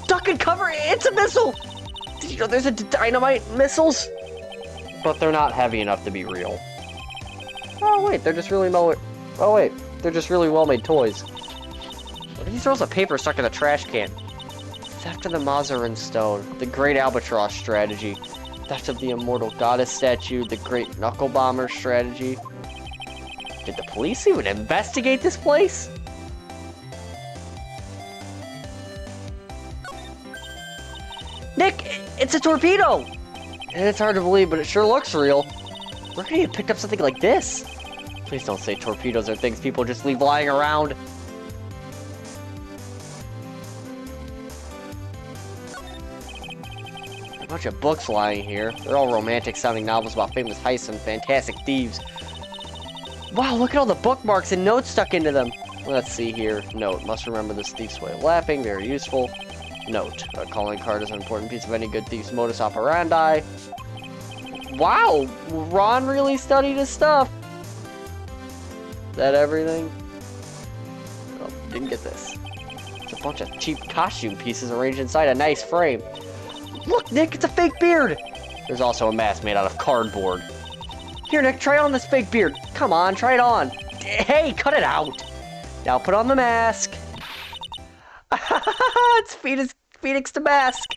Duck and cover! It's a missile! Did you know there's a dynamite missiles? But they're not heavy enough to be real. Oh wait, they're just really they're just really well-made toys. What are these rolls of paper stuck in a trash can? Theft of the Mazarin Stone, the Great Albatross Strategy, theft of the Immortal Goddess Statue, the Great Knuckle Bomber Strategy. Did the police even investigate this place? Nick, it's a torpedo! And it's hard to believe, but it sure looks real. Where could you have picked up something like this? Please don't say torpedoes are things people just leave lying around. A bunch of books lying here. They're all romantic-sounding novels about famous heists and fantastic thieves. Wow, look at all the bookmarks and notes stuck into them. Let's see here. Note, must remember this thief's way of laughing. Very useful. Note, a calling card is an important piece of any good thief's modus operandi. Wow, Ron really studied his stuff. Is that everything? Oh, didn't get this. It's a bunch of cheap costume pieces arranged inside a nice frame. Look, Nick, it's a fake beard! There's also a mask made out of cardboard. Here, Nick, try on this fake beard. Come on, try it on. Hey, cut it out. Now put on the mask. It's Phoenix the Mask.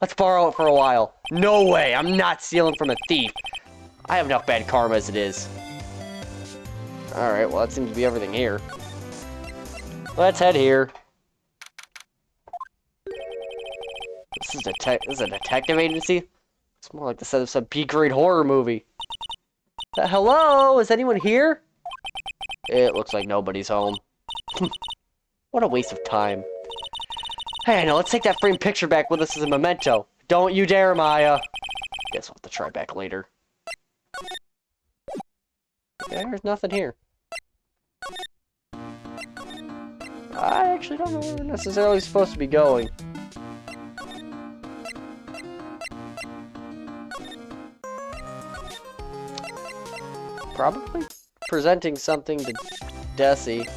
Let's borrow it for a while. No way, I'm not stealing from a thief. I have enough bad karma as it is. Alright, well that seems to be everything here. Let's head here. This is a detective agency? It's more like the set of some B-grade horror movie. Hello? Is anyone here? It looks like nobody's home. What a waste of time. Hey, I know, let's take that framed picture back with us as a memento. Don't you dare, Maya. Guess we'll have to try back later. There's nothing here. I actually don't know where we're necessarily supposed to be going. Probably presenting something to Desi.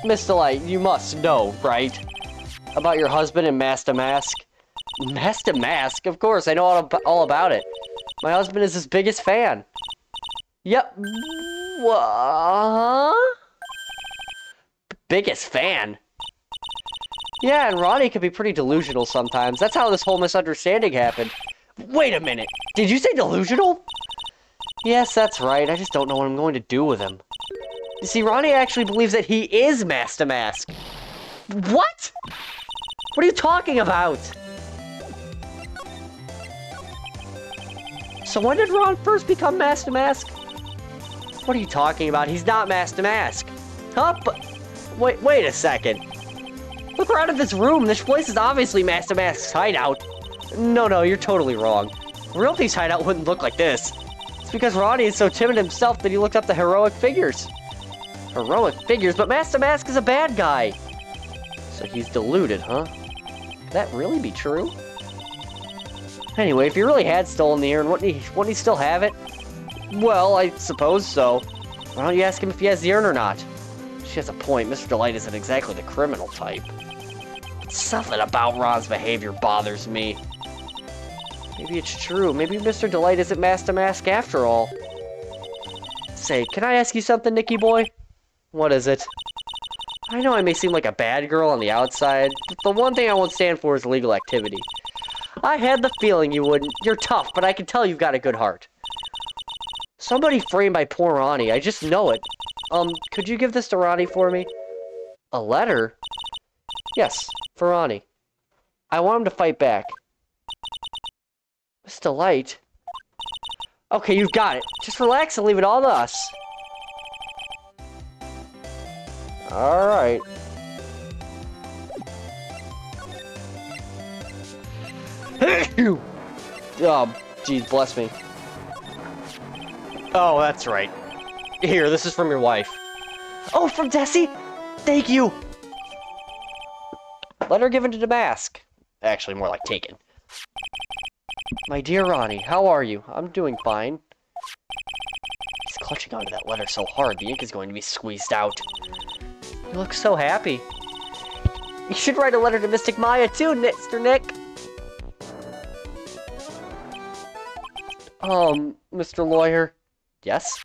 Miss Delight, you must know, right? About your husband and Master Mask? Master Mask? Of course, I know all about it. My husband is his biggest fan. Yep. What? Biggest fan? Yeah, and Ronnie can be pretty delusional sometimes. That's how this whole misunderstanding happened. Wait a minute. Did you say delusional? Yes, that's right. I just don't know what I'm going to do with him. You see, Ronnie actually believes that he is Master Mask. What? What are you talking about? So when did Ron first become Master Mask? What are you talking about? He's not Master Mask. Huh? But wait a second. Look around at this room. This place is obviously Master Mask's hideout. No, you're totally wrong. Real Thief's hideout wouldn't look like this. It's because Ronnie is so timid himself that he looked up the heroic figures. Heroic figures? But Master Mask is a bad guy. So he's deluded, huh? Could that really be true? Anyway, if he really had stolen the urn, wouldn't he still have it? Well, I suppose so. Why don't you ask him if he has the urn or not? She has a point. Mr. Delight isn't exactly the criminal type. Something about Ron's behavior bothers me. Maybe it's true. Maybe Mr. Delight isn't Master Mask after all. Say, can I ask you something, Nicky boy? What is it? I know I may seem like a bad girl on the outside, but the one thing I won't stand for is illegal activity. I had the feeling you wouldn't. You're tough, but I can tell you've got a good heart. Somebody framed by poor Ronnie. I just know it. Could you give this to Ronnie for me? A letter? Yes, for Ronnie. I want him to fight back. Miss Delight? Okay, you've got it. Just relax and leave it all to us. Alright. Oh, jeez, bless me. Oh, that's right. Here, this is from your wife. Oh, from Tessie? Thank you! Letter given to Damask. Actually, more like taken. My dear Ronnie, how are you? I'm doing fine. He's clutching onto that letter so hard, the ink is going to be squeezed out. You look so happy. You should write a letter to Mystic Maya too, Mr. Nick. Mr. Lawyer. Yes?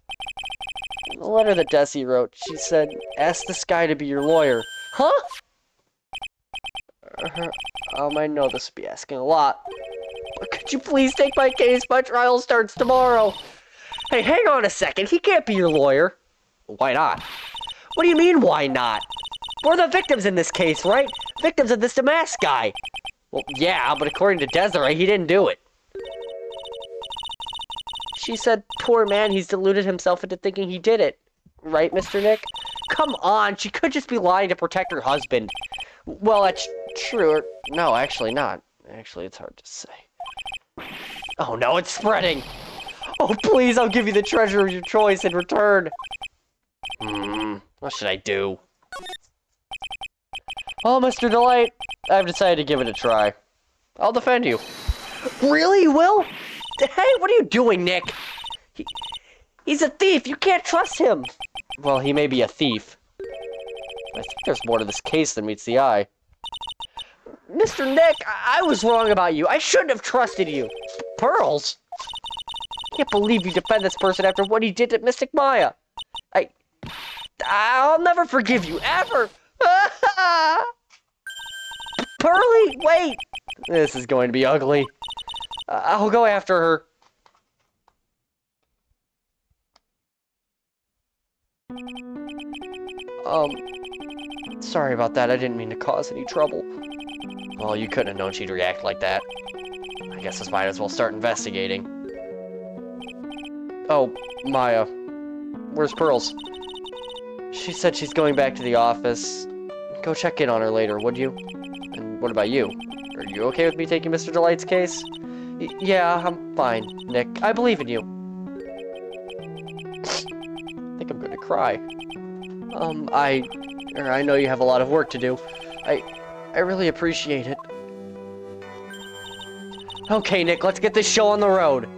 The letter that Desi wrote, she said, ask this guy to be your lawyer. Huh? I know this would be asking a lot. But could you please take my case? My trial starts tomorrow. Hey, hang on a second. He can't be your lawyer. Why not? What do you mean, why not? We're the victims in this case, right? Victims of this Damask guy. Well, yeah, but according to Desiree, he didn't do it. She said, poor man, he's deluded himself into thinking he did it. Right, Mr. Nick? Come on, she could just be lying to protect her husband. Well, that's true. Or, no, actually not. Actually, it's hard to say. Oh no, it's spreading! Oh, please, I'll give you the treasure of your choice in return. What should I do? Well, Mr. Delight, I've decided to give it a try. I'll defend you. Really, you will? Hey, what are you doing, Nick? He's a thief. You can't trust him. Well, he may be a thief. I think there's more to this case than meets the eye. Mr. Nick, I was wrong about you. I shouldn't have trusted you. Pearls? I can't believe you defend this person after what he did to Mystic Maya. I'll never forgive you, ever. Pearly, wait. This is going to be ugly. I'll go after her. Sorry about that. I didn't mean to cause any trouble. Well, you couldn't have known she'd react like that. I guess I might as well start investigating. Oh, Maya. Where's Pearls? She said she's going back to the office. Go check in on her later, would you? And what about you? Are you okay with me taking Mr. Delight's case? Yeah, I'm fine, Nick. I believe in you. I think I'm going to cry. I know you have a lot of work to do. I really appreciate it. Okay, Nick, let's get this show on the road.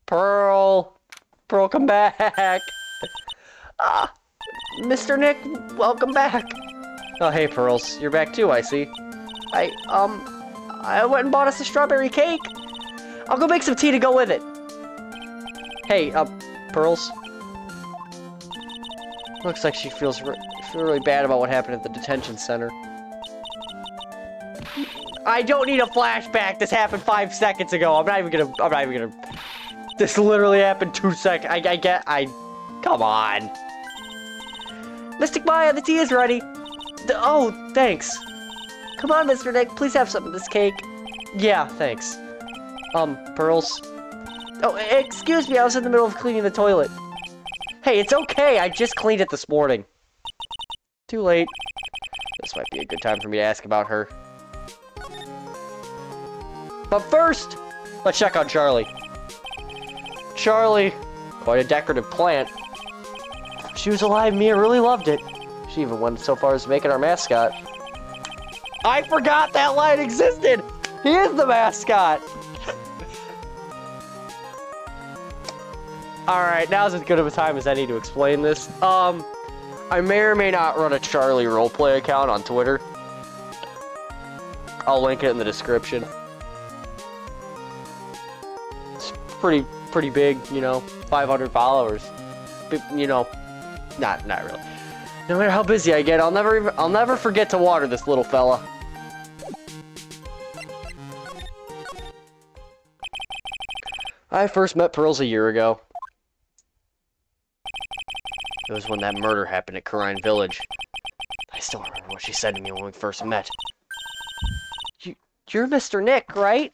Pearl, come back. Mr. Nick, welcome back. Oh, hey, Pearls, you're back too, I see. I went and bought us a strawberry cake. I'll go make some tea to go with it. Hey, Pearls. Looks like she feels really bad about what happened at the detention center. I don't need a flashback. This happened 5 seconds ago. I'm not even gonna... This literally happened 2 seconds. Come on. Mystic Maya, the tea is ready. Oh, thanks. Come on, Mr. Nick. Please have some of this cake. Yeah, thanks. Pearls. Oh, excuse me. I was in the middle of cleaning the toilet. Hey, it's okay. I just cleaned it this morning. Too late. This might be a good time for me to ask about her. But first, let's check on Charlie. Charlie, quite a decorative plant. If she was alive, Mia really loved it. She even went so far as to make it our mascot. I forgot that line existed! He is the mascot! Alright, now's as good of a time as any to explain this. I may or may not run a Charlie roleplay account on Twitter. I'll link it in the description. It's pretty big, you know, 500 followers. But, you know, not really. No matter how busy I get, I'll never forget to water this little fella. I first met Pearls a year ago. It was when that murder happened at Karine Village. I still remember what she said to me when we first met. You're Mr. Nick, right?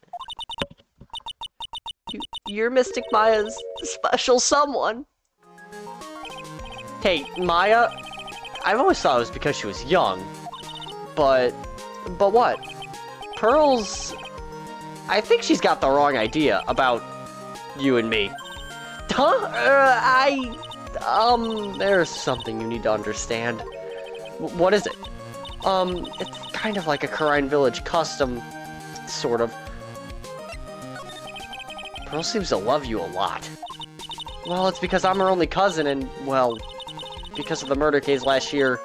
You're Mystic Maya's special someone. Hey, Maya, I've always thought it was because she was young. But what? Pearls... I think she's got the wrong idea about you and me. Huh? There's something you need to understand. What is it? It's kind of like a Karine Village custom, sort of. Pearl seems to love you a lot. Well, it's because I'm her only cousin, and, well, because of the murder case last year,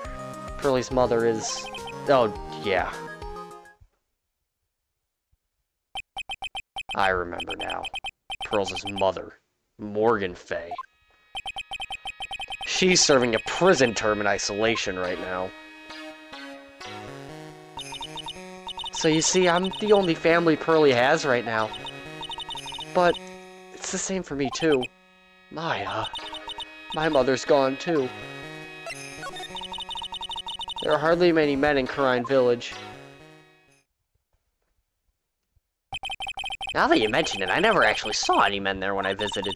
Pearlie's mother is... Oh, yeah. I remember now. Pearl's mother, Morgan Fay. She's serving a prison term in isolation right now. So you see, I'm the only family Pearlie has right now. But it's the same for me too. Maya, my mother's gone too. There are hardly many men in Karine Village. Now that you mention it, I never actually saw any men there when I visited.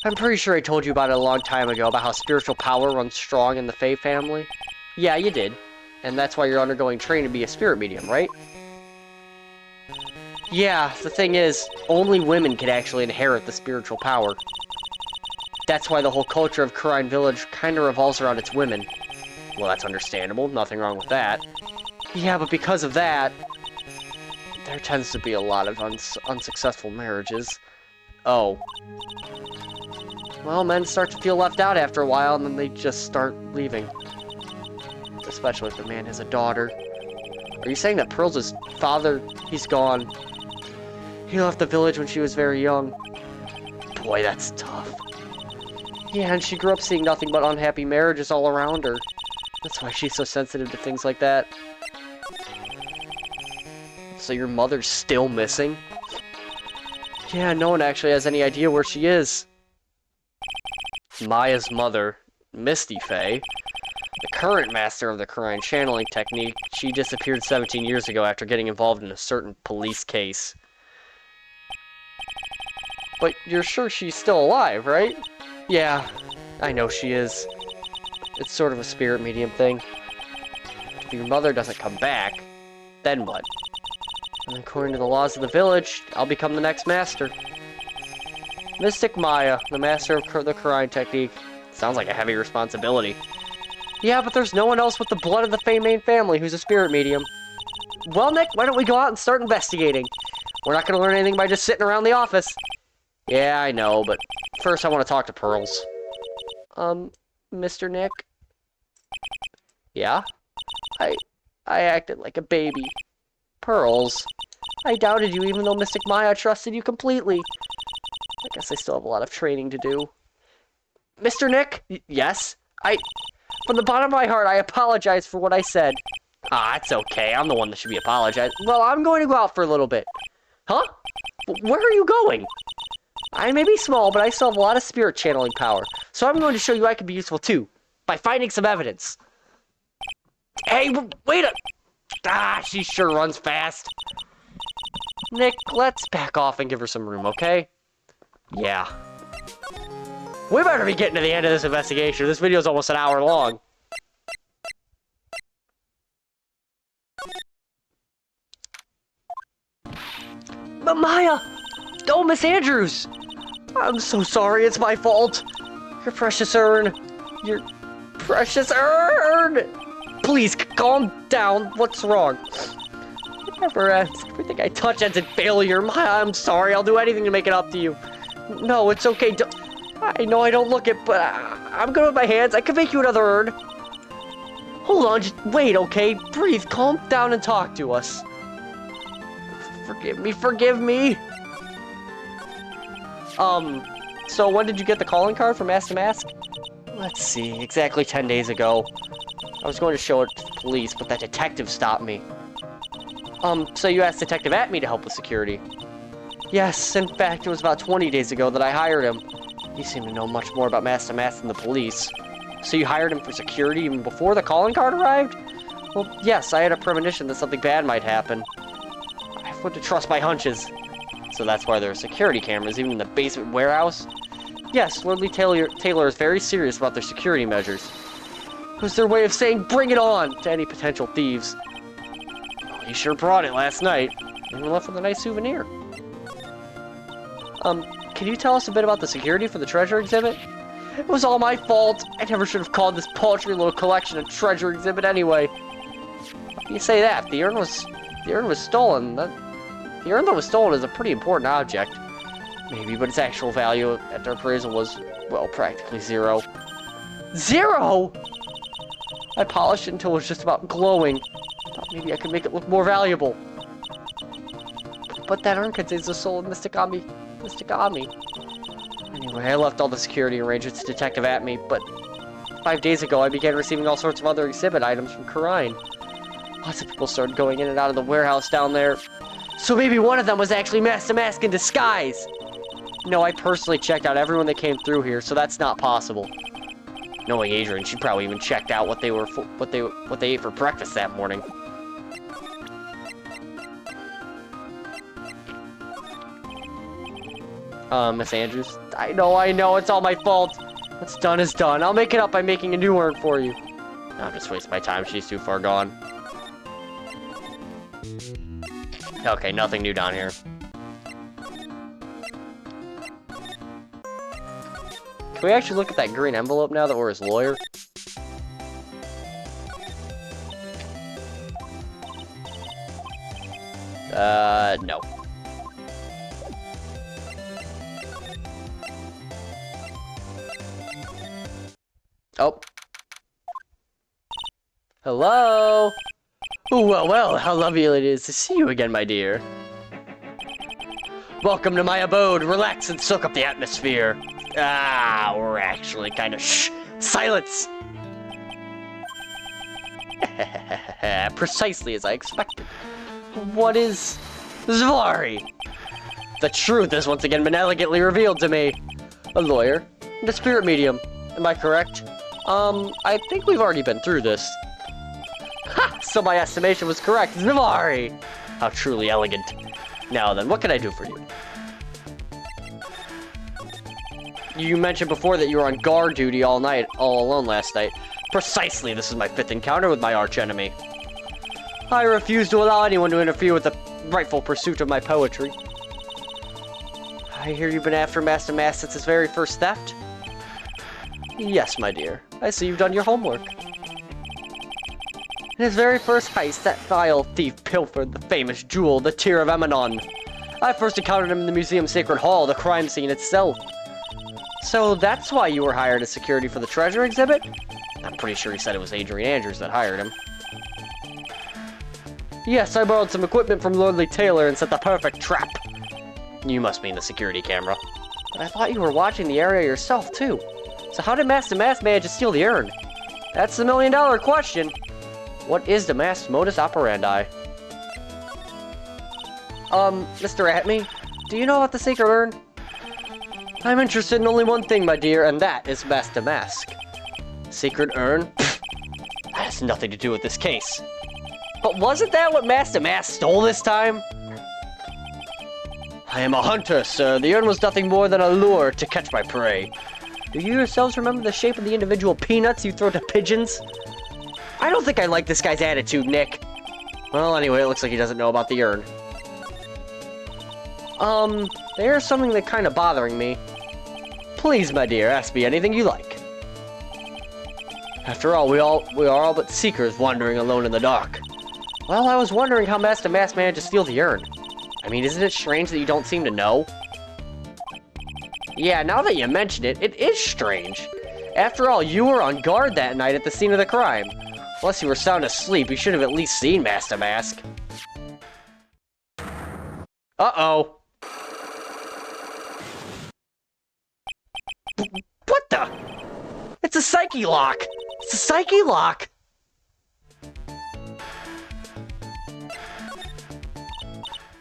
I'm pretty sure I told you about it a long time ago, about how spiritual power runs strong in the Fey family. Yeah, you did. And that's why you're undergoing training to be a spirit medium, right? Yeah, the thing is, only women can actually inherit the spiritual power. That's why the whole culture of Karine Village kind of revolves around its women. Well, that's understandable, nothing wrong with that. Yeah, but because of that, there tends to be a lot of unsuccessful marriages. Oh. Well, men start to feel left out after a while, and then they just start leaving. Especially if the man has a daughter. Are you saying that Pearl's father, he's gone? He left the village when she was very young. Boy, that's tough. Yeah, and she grew up seeing nothing but unhappy marriages all around her. That's why she's so sensitive to things like that. So your mother's still missing? Yeah, no one actually has any idea where she is. Maya's mother, Misty Fey, the current master of the Karine channeling technique, she disappeared 17 years ago after getting involved in a certain police case. But you're sure she's still alive, right? Yeah, I know she is. It's sort of a spirit medium thing. If your mother doesn't come back, then what? And according to the laws of the village, I'll become the next master. Mystic Maya, the master of the Karine technique. Sounds like a heavy responsibility. Yeah, but there's no one else with the blood of the Fey main family who's a spirit medium. Well, Nick, why don't we go out and start investigating? We're not going to learn anything by just sitting around the office. Yeah, I know, but first I want to talk to Pearls. Mr. Nick? Yeah? I acted like a baby. Pearls, I doubted you even though Mystic Maya trusted you completely. I guess I still have a lot of training to do. Mr. Nick? Yes? From the bottom of my heart, I apologize for what I said. Ah, it's okay. I'm the one that should be apologized. Well, I'm going to go out for a little bit. Huh? Where are you going? I may be small, but I still have a lot of spirit channeling power. So I'm going to show you I can be useful too, by finding some evidence. Hey, wait a... Ah, she sure runs fast. Nick, let's back off and give her some room, okay? Yeah. We better be getting to the end of this investigation. This video's almost an hour long. But Maya! Oh, Miss Andrews! I'm so sorry, it's my fault. Your precious urn. Your precious urn! Please, calm down. What's wrong? I never asked. Everything I touch ends in failure. Maya, I'm sorry. I'll do anything to make it up to you. No, it's okay. I know I don't look it, but I'm good with my hands. I can make you another urn. Hold on, just wait, okay? Breathe, calm down and talk to us. Forgive me, forgive me. So when did you get the calling card for Mask to Mask? Let's see, exactly 10 days ago. I was going to show it to the police, but that detective stopped me. So you asked Detective Atme to help with security? Yes, in fact, it was about 20 days ago that I hired him. He seemed to know much more about Mask to Mask than the police. So you hired him for security even before the calling card arrived? Well, yes, I had a premonition that something bad might happen. I went to trust my hunches. So that's why there are security cameras even in the basement warehouse? Yes, Lordly Taylor is very serious about their security measures. It was their way of saying, bring it on, to any potential thieves. Well, he sure brought it last night. And left with a nice souvenir. Can you tell us a bit about the security for the treasure exhibit? It was all my fault. I never should have called this paltry little collection a treasure exhibit anyway. You say that, the urn was stolen. The urn that was stolen is a pretty important object. Maybe, but its actual value after appraisal was, well, practically zero. Zero?! I polished it until it was just about glowing. Thought maybe I could make it look more valuable. But that urn contains the soul of Mystic Ami. Anyway, I left all the security arrangements to Detective Atme, but 5 days ago I began receiving all sorts of other exhibit items from Karine. Lots of people started going in and out of the warehouse down there. So maybe one of them was actually Mask to Mask in disguise! No, I personally checked out everyone that came through here, so that's not possible. Knowing Adrian, she probably even checked out what they ate for breakfast that morning. Miss Andrews? I know, it's all my fault. What's done is done. I'll make it up by making a new urn for you. No, I'm just wasting my time. She's too far gone. Okay, nothing new down here. Can we actually look at that green envelope now that we're his lawyer? No. Oh. Hello? Oh, well, how lovely it is to see you again, my dear. Welcome to my abode. Relax and soak up the atmosphere. Ah, we're actually kind of... Shh! Silence! Precisely as I expected. What is... Zvari? The truth is once again been elegantly revealed to me. A lawyer and a spirit medium. Am I correct? I think we've already been through this. Ha! So my estimation was correct. Zvari! How truly elegant. Now then, what can I do for you? You mentioned before that you were on guard duty all alone last night. Precisely, this is my 5th encounter with my archenemy. I refuse to allow anyone to interfere with the rightful pursuit of my poetry. I hear you've been after Mask to Mask since his very first theft? Yes, my dear. I see you've done your homework. In his very first heist, that vile thief pilfered the famous jewel, the Tear of Emanon. I first encountered him in the museum's sacred hall, the crime scene itself. So that's why you were hired as security for the treasure exhibit? I'm pretty sure he said it was Adrian Andrews that hired him. Yes, I borrowed some equipment from Lordly Taylor and set the perfect trap. You must mean the security camera. But I thought you were watching the area yourself, too. So how did Mask to Mask manage to steal the urn? That's the $1 million question. What is the masked modus operandi? Mr. Atme, do you know about the secret urn? I'm interested in only one thing, my dear, and that is mask to mask. Secret urn? Pfft, that has nothing to do with this case. But wasn't that what Mask to Mask stole this time? I am a hunter, sir. The urn was nothing more than a lure to catch my prey. Do you yourselves remember the shape of the individual peanuts you throw to pigeons? I don't think I like this guy's attitude, Nick. Well, anyway, it looks like he doesn't know about the urn. There's something that's kind of bothering me. Please, my dear, ask me anything you like. After all, we are all but seekers wandering alone in the dark. Well, I was wondering how Mask to Mask managed to steal the urn. I mean, isn't it strange that you don't seem to know? Yeah, now that you mention it, it is strange. After all, you were on guard that night at the scene of the crime. Unless you were sound asleep, you should have at least seen Mask to Mask. Uh-oh. What the? It's a psyche lock! It's a psyche lock!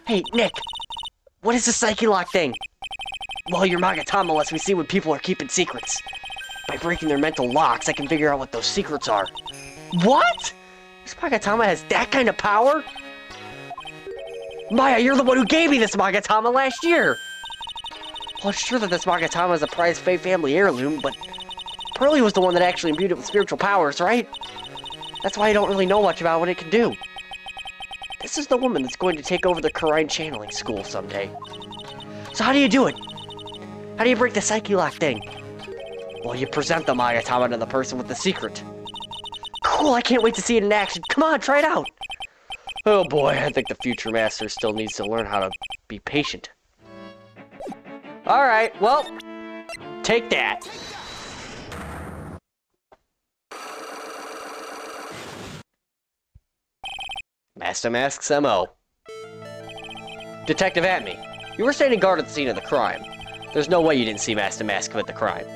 Hey, Nick! What is the psyche lock thing? Well, your Magatama lets me see when people are keeping secrets. By breaking their mental locks, I can figure out what those secrets are. What? This Magatama has that kind of power? Maya, you're the one who gave me this Magatama last year! Well, it's true that this Magatama is a prized Fae family heirloom, but Pearly was the one that actually imbued it with spiritual powers, right? That's why I don't really know much about what it can do. This is the woman that's going to take over the Karine channeling school someday. So how do you do it? How do you break the psyche lock thing? Well, you present the Magatama to the person with the secret. Cool, I can't wait to see it in action. Come on, try it out! Oh boy, I think the future master still needs to learn how to be patient. Alright, well, take that. Mask to Mask's MO. Detective Atme, you were standing guard at the scene of the crime. There's no way you didn't see Mask to Mask commit the crime.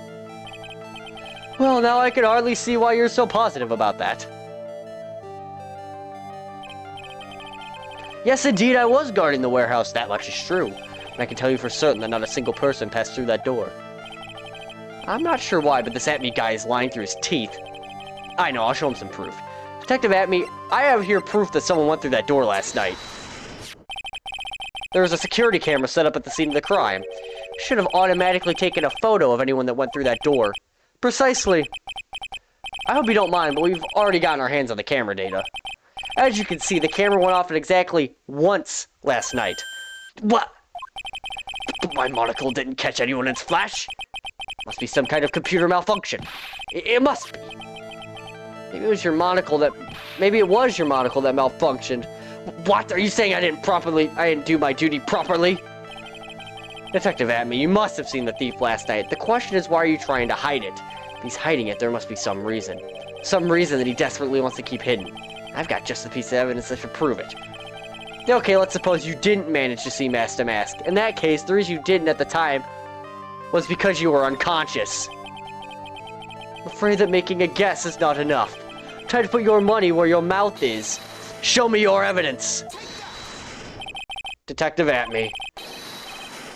Well, now I can hardly see why you're so positive about that. Yes, indeed, I was guarding the warehouse, that much is true. And I can tell you for certain that not a single person passed through that door. I'm not sure why, but this Atme guy is lying through his teeth. I know, I'll show him some proof. Detective Atme, I have here proof that someone went through that door last night. There was a security camera set up at the scene of the crime. Should have automatically taken a photo of anyone that went through that door. Precisely. I hope you don't mind, but we've already gotten our hands on the camera data. As you can see, the camera went off at exactly once last night. What? My monocle didn't catch anyone in its flash? Must be some kind of computer malfunction. It must be. Maybe it was your monocle that... Maybe it was your monocle that malfunctioned. What? Are you saying I didn't do my duty properly? Detective Atme, you must have seen the thief last night. The question is, why are you trying to hide it? If he's hiding it, there must be some reason. Some reason that he desperately wants to keep hidden. I've got just the piece of evidence that should prove it. Okay, let's suppose you didn't manage to see Mask to Mask. In that case, the reason you didn't at the time was because you were unconscious. I'm afraid that making a guess is not enough. Try to put your money where your mouth is. Show me your evidence. Detective Atme.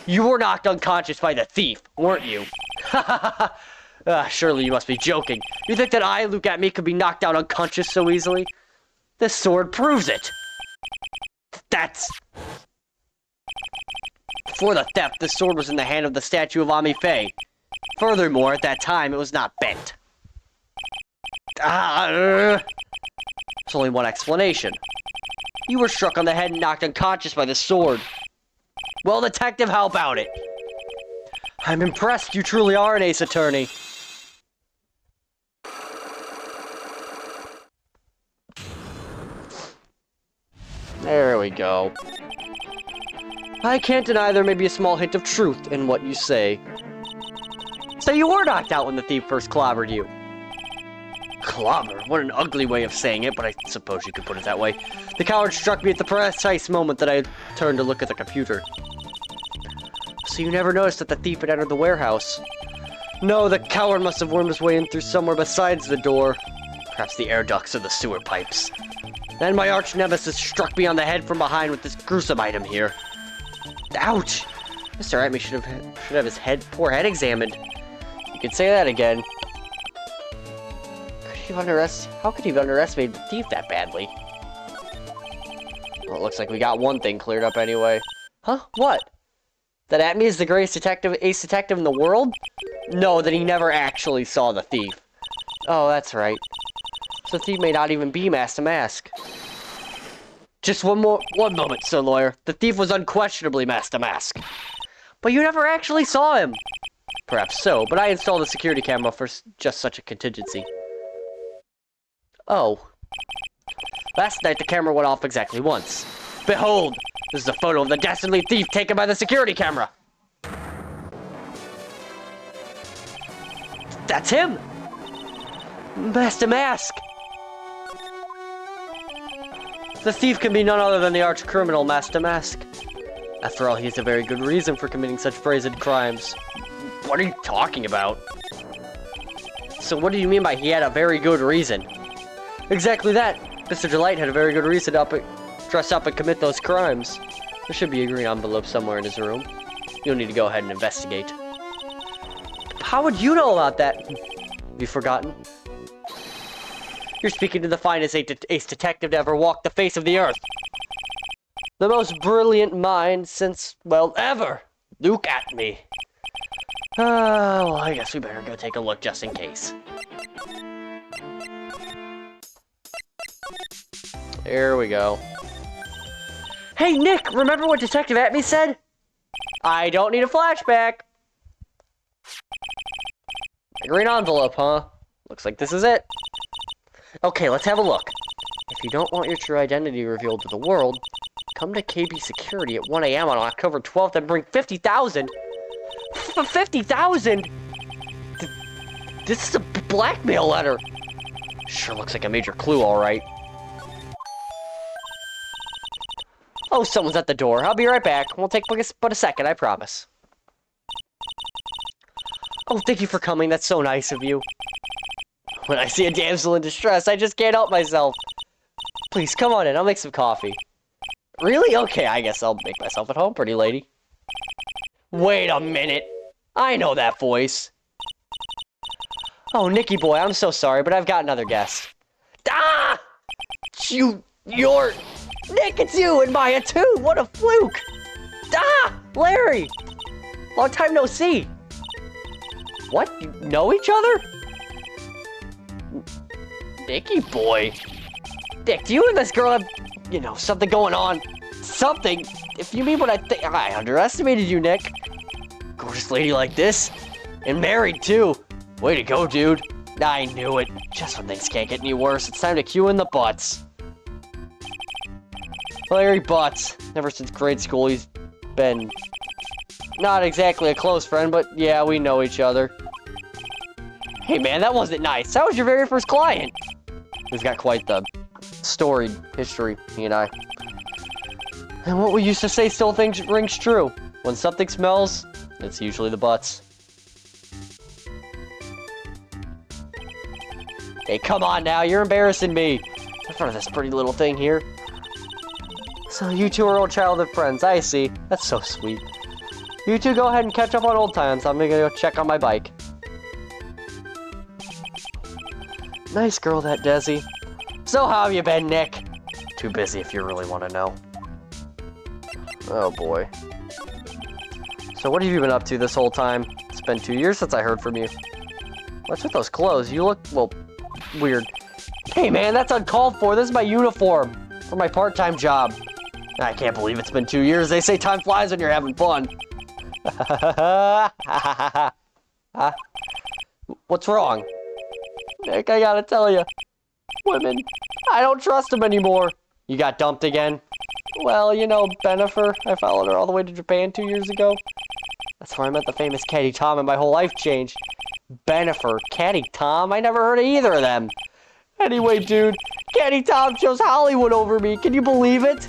You were knocked unconscious by the thief, weren't you? Surely you must be joking. You think that I, Luke Atme, could be knocked out unconscious so easily? This sword proves it. That's... Before the theft, this sword was in the hand of the statue of Ami Faye. Furthermore, at that time, it was not bent. There's only one explanation. You were struck on the head and knocked unconscious by the sword. Well, detective, how about it? I'm impressed. You truly are an ace attorney. There we go. I can't deny there may be a small hint of truth in what you say. So you were knocked out when the thief first clobbered you. Clobber? What an ugly way of saying it, but I suppose you could put it that way. The coward struck me at the precise moment that I turned to look at the computer. So you never noticed that the thief had entered the warehouse? No, the coward must have wormed his way in through somewhere besides the door. Perhaps the air ducts or the sewer pipes. Then my arch nemesis struck me on the head from behind with this gruesome item here. Ouch! Mr. Atme should have his poor head examined. You could say that again. How could he have underestimated the thief that badly? Well, it looks like we got one thing cleared up anyway. Huh? What? That Atme is the greatest ace detective in the world? No, that he never actually saw the thief. Oh, that's right. So the thief may not even be Master Mask. Just one moment, Sir Lawyer. The thief was unquestionably Master Mask. But you never actually saw him. Perhaps so, but I installed a security camera for just such a contingency. Oh. Last night the camera went off exactly once. Behold! This is a photo of the dastardly thief taken by the security camera! That's him! Master Mask! The thief can be none other than the arch-criminal Master Mask. After all, he has a very good reason for committing such brazen crimes. What are you talking about? So what do you mean by he had a very good reason? Exactly that! Mr. Delight had a very good reason to dress up and commit those crimes. There should be a green envelope somewhere in his room. You'll need to go ahead and investigate. How would you know about that? Have you forgotten? You're speaking to the finest ace detective to ever walk the face of the earth. The most brilliant mind since, well, ever. Look at me. Well, I guess we better go take a look just in case. There we go. Hey, Nick, remember what Detective Atme said? I don't need a flashback. A green envelope, huh? Looks like this is it. Okay, let's have a look. If you don't want your true identity revealed to the world, come to KB Security at 1 a.m. on October 12th and bring 50,000. 50,000? This is a blackmail letter. Sure looks like a major clue, all right. Oh, someone's at the door. I'll be right back. Won't take but a second, I promise. Oh, thank you for coming. That's so nice of you. When I see a damsel in distress, I just can't help myself. Please, come on in. I'll make some coffee. Really? Okay, I guess I'll make myself at home, pretty lady. Wait a minute. I know that voice. Oh, Nicky boy, I'm so sorry, but I've got another guest. Ah! You're... Nick, it's you and Maya too! What a fluke! Ah! Larry! Long time no see. What? You know each other? Nicky boy. Dick, do you and this girl have, you know, something going on? Something? If you mean what I think, I underestimated you, Nick. Gorgeous lady like this. And married too. Way to go, dude. I knew it. Just when things can't get any worse, it's time to cue in the butts. Larry Butts. Ever since grade school, he's been not exactly a close friend, but yeah, we know each other. Hey man, that wasn't nice. That was your very first client. We've got quite the storied history, he and I. And what we used to say still rings true. When something smells, it's usually the butts. Hey, come on now, you're embarrassing me. In front of this pretty little thing here. So you two are old childhood friends, I see. That's so sweet. You two go ahead and catch up on old times. I'm gonna go check on my bike. Nice girl, that Desi. So how have you been, Nick? Too busy if you really want to know. Oh boy. So what have you been up to this whole time? It's been 2 years since I heard from you. What's with those clothes? You look, well, weird. Hey man, that's uncalled for. This is my uniform for my part-time job. I can't believe it's been 2 years. They say time flies when you're having fun. What's wrong? Nick, I gotta tell you. Women, I don't trust them anymore. You got dumped again? Well, you know, Benifer. I followed her all the way to Japan 2 years ago. That's where I met the famous Caddy Tom and my whole life changed. Benifer, Caddy Tom? I never heard of either of them. Anyway, dude, Caddy Tom chose Hollywood over me. Can you believe it?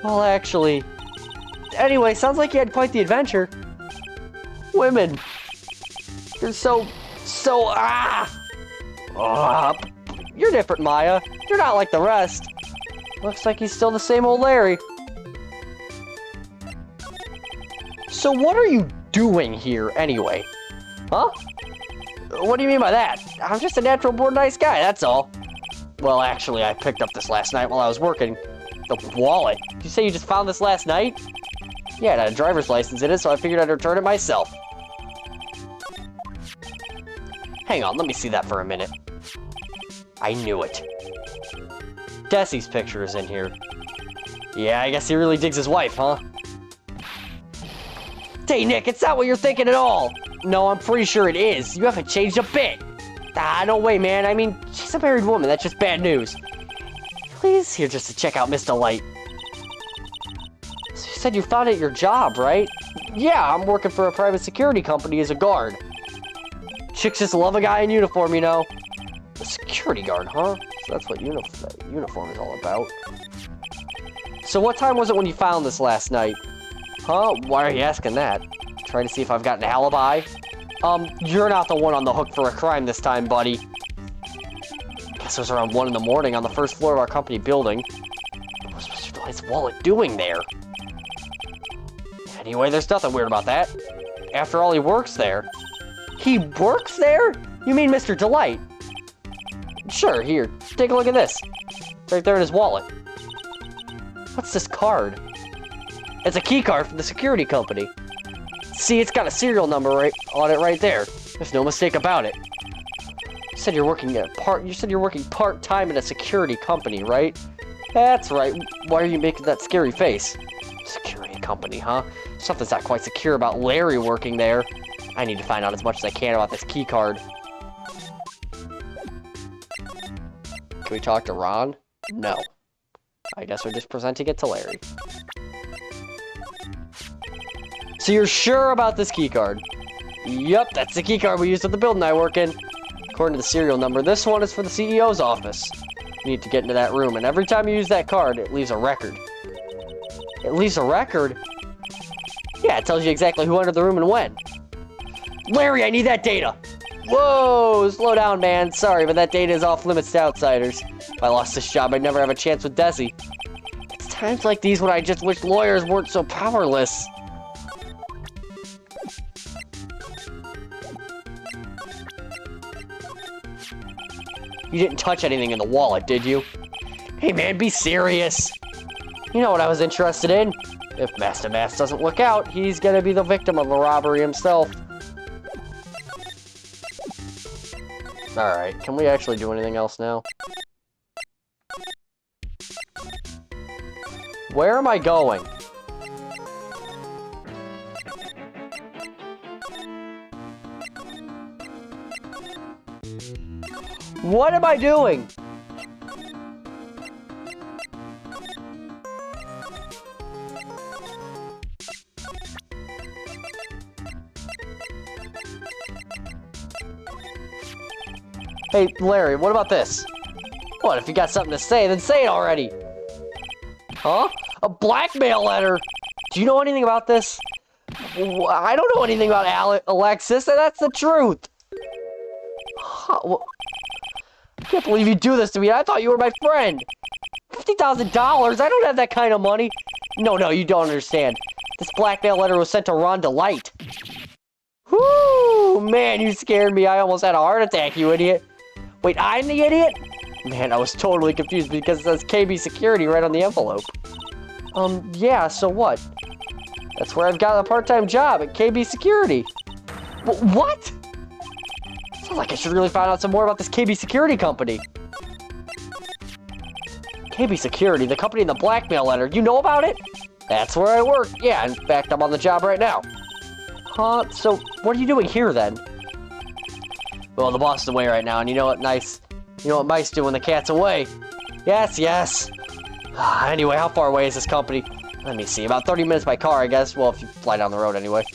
Well, actually... Anyway, sounds like you had quite the adventure. Women. You're so... You're different, Maya. You're not like the rest. Looks like he's still the same old Larry. So what are you doing here, anyway? Huh? What do you mean by that? I'm just a natural born nice guy, that's all. Well, actually, I picked up this last night while I was working. The wallet. Did you say you just found this last night? Yeah, it had a driver's license in it, so I figured I'd return it myself. Hang on, let me see that for a minute. I knew it. Desi's picture is in here. Yeah, I guess he really digs his wife, huh? Hey, Nick, it's not what you're thinking at all. No, I'm pretty sure it is. You haven't changed a bit. Ah, no way, man. I mean, she's a married woman. That's just bad news. Please, here just to check out Miss Delight. So you said you found it at your job, right? Yeah, I'm working for a private security company as a guard. Chicks just love a guy in uniform, you know. A security guard, huh? So that's what uniform is all about. So what time was it when you found this last night? Huh? Why are you asking that? Trying to see if I've got an alibi? You're not the one on the hook for a crime this time, buddy. Guess it was around 1 in the morning on the first floor of our company building. What was Mr. Delight's wallet doing there? Anyway, there's nothing weird about that. After all, he works there. He works there? You mean Mr. Delight? Sure, here, take a look at this. It's right there in his wallet. What's this card? It's a key card from the security company. See, it's got a serial number on it right there. There's no mistake about it. You said you're working part-time in a security company, right? That's right. Why are you making that scary face? Security company, huh? Something's not quite secure about Larry working there. I need to find out as much as I can about this key card. Can we talk to Ron? No. I guess we're just presenting it to Larry. So you're sure about this keycard? Yup, that's the keycard we used at the building I work in. According to the serial number, this one is for the CEO's office. You need to get into that room, and every time you use that card, it leaves a record. It leaves a record? Yeah, it tells you exactly who entered the room and when. Larry, I need that data! Whoa, slow down, man. Sorry, but that data is off limits to outsiders. If I lost this job, I'd never have a chance with Desi. It's times like these when I just wish lawyers weren't so powerless. You didn't touch anything in the wallet, did you? Hey man, be serious. You know what I was interested in? If Master Mass doesn't look out, he's gonna be the victim of a robbery himself. Alright, can we actually do anything else now? Where am I going? What am I doing? Hey, Larry, what about this? What, if you got something to say, then say it already! Huh? A blackmail letter! Do you know anything about this? I don't know anything about Alexis, and that's the truth! Huh, well, I can't believe you do this to me. I thought you were my friend. $50,000? I don't have that kind of money. No, you don't understand. This blackmail letter was sent to Ron Delight. Whoo! Man, you scared me. I almost had a heart attack, you idiot. Wait, I'm the idiot? Man, I was totally confused because it says KB Security right on the envelope. Yeah, so what? That's where I've got a part-time job at KB Security. What? Sounds like I should really find out some more about this KB Security company. KB Security, the company in the blackmail letter. You know about it? That's where I work. Yeah, in fact, I'm on the job right now. Huh? So, what are you doing here, then? Well, the boss is away right now, and you know what mice do when the cat's away? Yes. Anyway, how far away is this company? Let me see, about 30 minutes by car, I guess. Well, if you fly down the road anyway.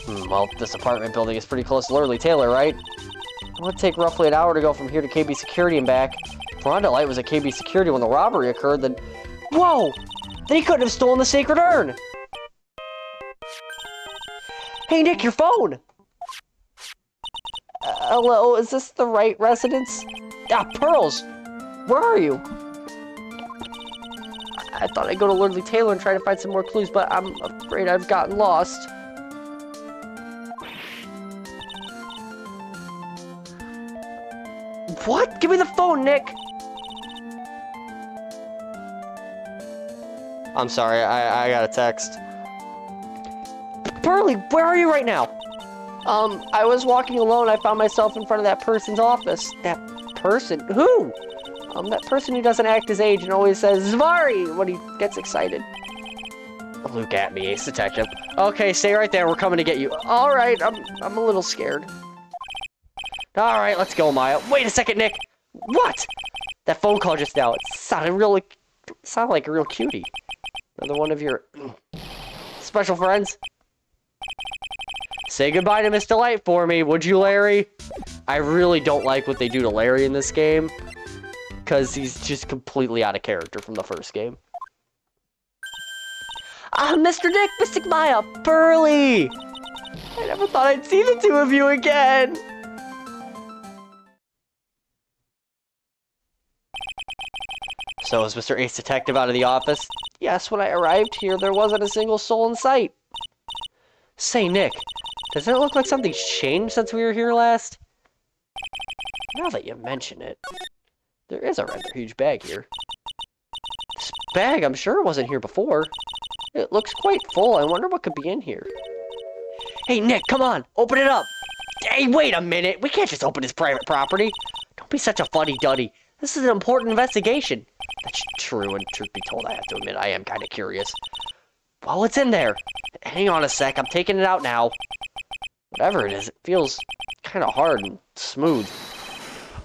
Well, this apartment building is pretty close to Lurley Taylor, right? It would take roughly an hour to go from here to KB Security and back. If Ron Delight was at KB Security when the robbery occurred, then... Whoa! Then he couldn't have stolen the sacred urn! Hey, Nick, your phone! Hello, is this the Wright residence? Ah, Pearls! Where are you? I thought I'd go to Lordly Taylor and try to find some more clues, but I'm afraid I've gotten lost. What? Give me the phone, Nick! I'm sorry, I got a text. Pearly, where are you right now? I was walking alone. I found myself in front of that person's office. That person? Who? That person who doesn't act his age and always says Zvari when he gets excited. Look at me, Ace Detective. Okay, stay right there. We're coming to get you. All right, I'm a little scared. All right, let's go, Maya. Wait a second, Nick. What? That phone call just now. It sounded like a real cutie. Another one of your special friends. Say goodbye to Miss Delight for me, would you, Larry? I really don't like what they do to Larry in this game, because he's just completely out of character from the first game. Ah, Mr. Nick, Mystic Maya, Pearly! I never thought I'd see the two of you again! So is Mr. Ace Detective out of the office? Yes, when I arrived here, there wasn't a single soul in sight. Say, Nick, doesn't it look like something's changed since we were here last? Now that you mention it, there is a rather huge bag here. This bag, I'm sure it wasn't here before. It looks quite full. I wonder what could be in here. Hey, Nick, come on, open it up. Hey, wait a minute. We can't just open his private property. Don't be such a fuddy-duddy. This is an important investigation. That's true, and truth be told, I have to admit, I am kind of curious. Well, what's in there? Hang on a sec, I'm taking it out now. Whatever it is, it feels kind of hard and smooth.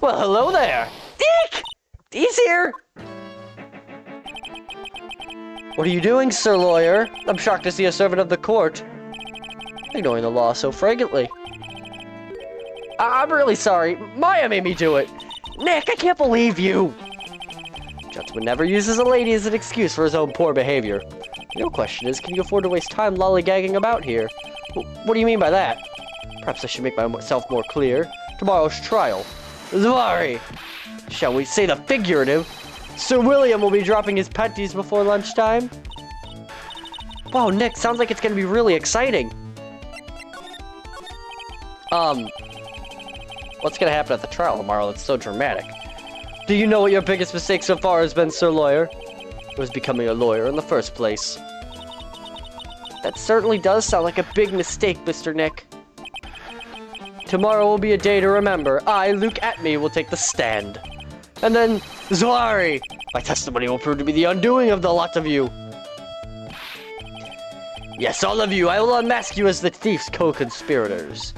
Well, hello there! Dick! He's here! What are you doing, Sir Lawyer? I'm shocked to see a servant of the court ignoring the law so fragrantly. I'm really sorry. Maya made me do it. Nick, I can't believe you! Gentleman never uses a lady as an excuse for his own poor behavior. The real question is, can you afford to waste time lollygagging about here? What do you mean by that? Perhaps I should make myself more clear. Tomorrow's trial. Zvari! Shall we say the figurative? Sir William will be dropping his panties before lunchtime. Wow, Nick, sounds like it's gonna be really exciting. What's gonna happen at the trial tomorrow that's so dramatic? Do you know what your biggest mistake so far has been, Sir Lawyer? It was becoming a lawyer in the first place. That certainly does sound like a big mistake, Mr. Nick. Tomorrow will be a day to remember. I, Luke Atme, will take the stand. And then, Zvari! My testimony will prove to be the undoing of the lot of you. Yes, all of you. I will unmask you as the thief's co-conspirators.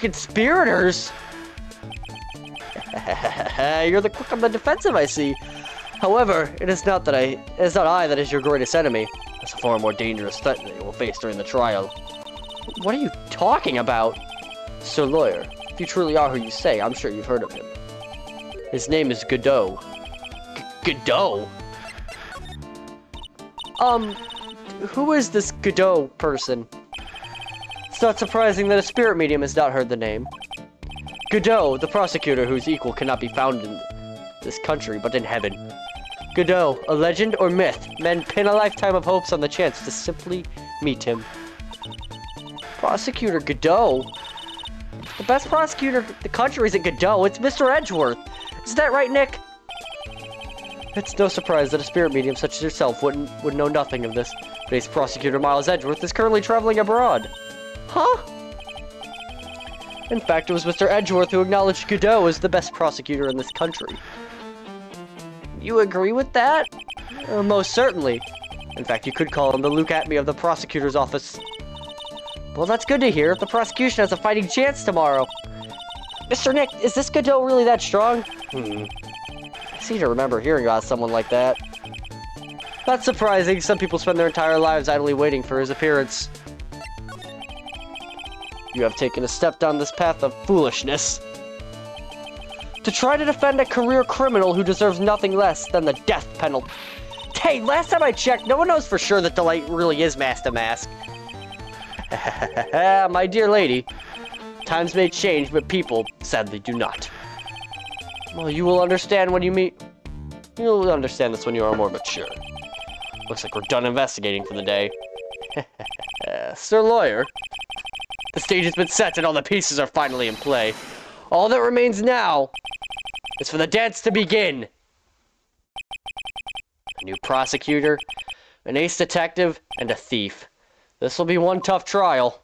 Conspirators? You're the quick on the defensive, I see. However, it is not I that is your greatest enemy. It's a far more dangerous threat that you will face during the trial. What are you talking about? Sir Lawyer, if you truly are who you say, I'm sure you've heard of him. His name is Godot. Godot? Who is this Godot person? It's not surprising that a spirit medium has not heard the name. Godot, the prosecutor whose equal cannot be found in this country, but in heaven. Godot, a legend or myth, men pin a lifetime of hopes on the chance to simply meet him. Prosecutor Godot? The best prosecutor in the country isn't Godot, it's Mr. Edgeworth. Is that right, Nick? It's no surprise that a spirit medium such as yourself would know nothing of this. Today's prosecutor, Miles Edgeworth, is currently traveling abroad. Huh? In fact, it was Mr. Edgeworth who acknowledged Godot as the best prosecutor in this country. You agree with that? Most certainly. In fact, you could call him the Luke Atme of the prosecutor's office. Well, that's good to hear. The prosecution has a fighting chance tomorrow. Mr. Nick, is this Godot really that strong? I seem to remember hearing about someone like that. Not surprising, some people spend their entire lives idly waiting for his appearance. You have taken a step down this path of foolishness. To try to defend a career criminal who deserves nothing less than the death penalty. Hey, last time I checked, no one knows for sure that Delight really is Mask to Mask. My dear lady, times may change, but people, sadly, do not. Well, you will understand when you meet... You'll understand this when you are more mature. Looks like we're done investigating for the day. Sir Lawyer, the stage has been set and all the pieces are finally in play. All that remains now is for the dance to begin. A new prosecutor, an ace detective, and a thief. This will be one tough trial.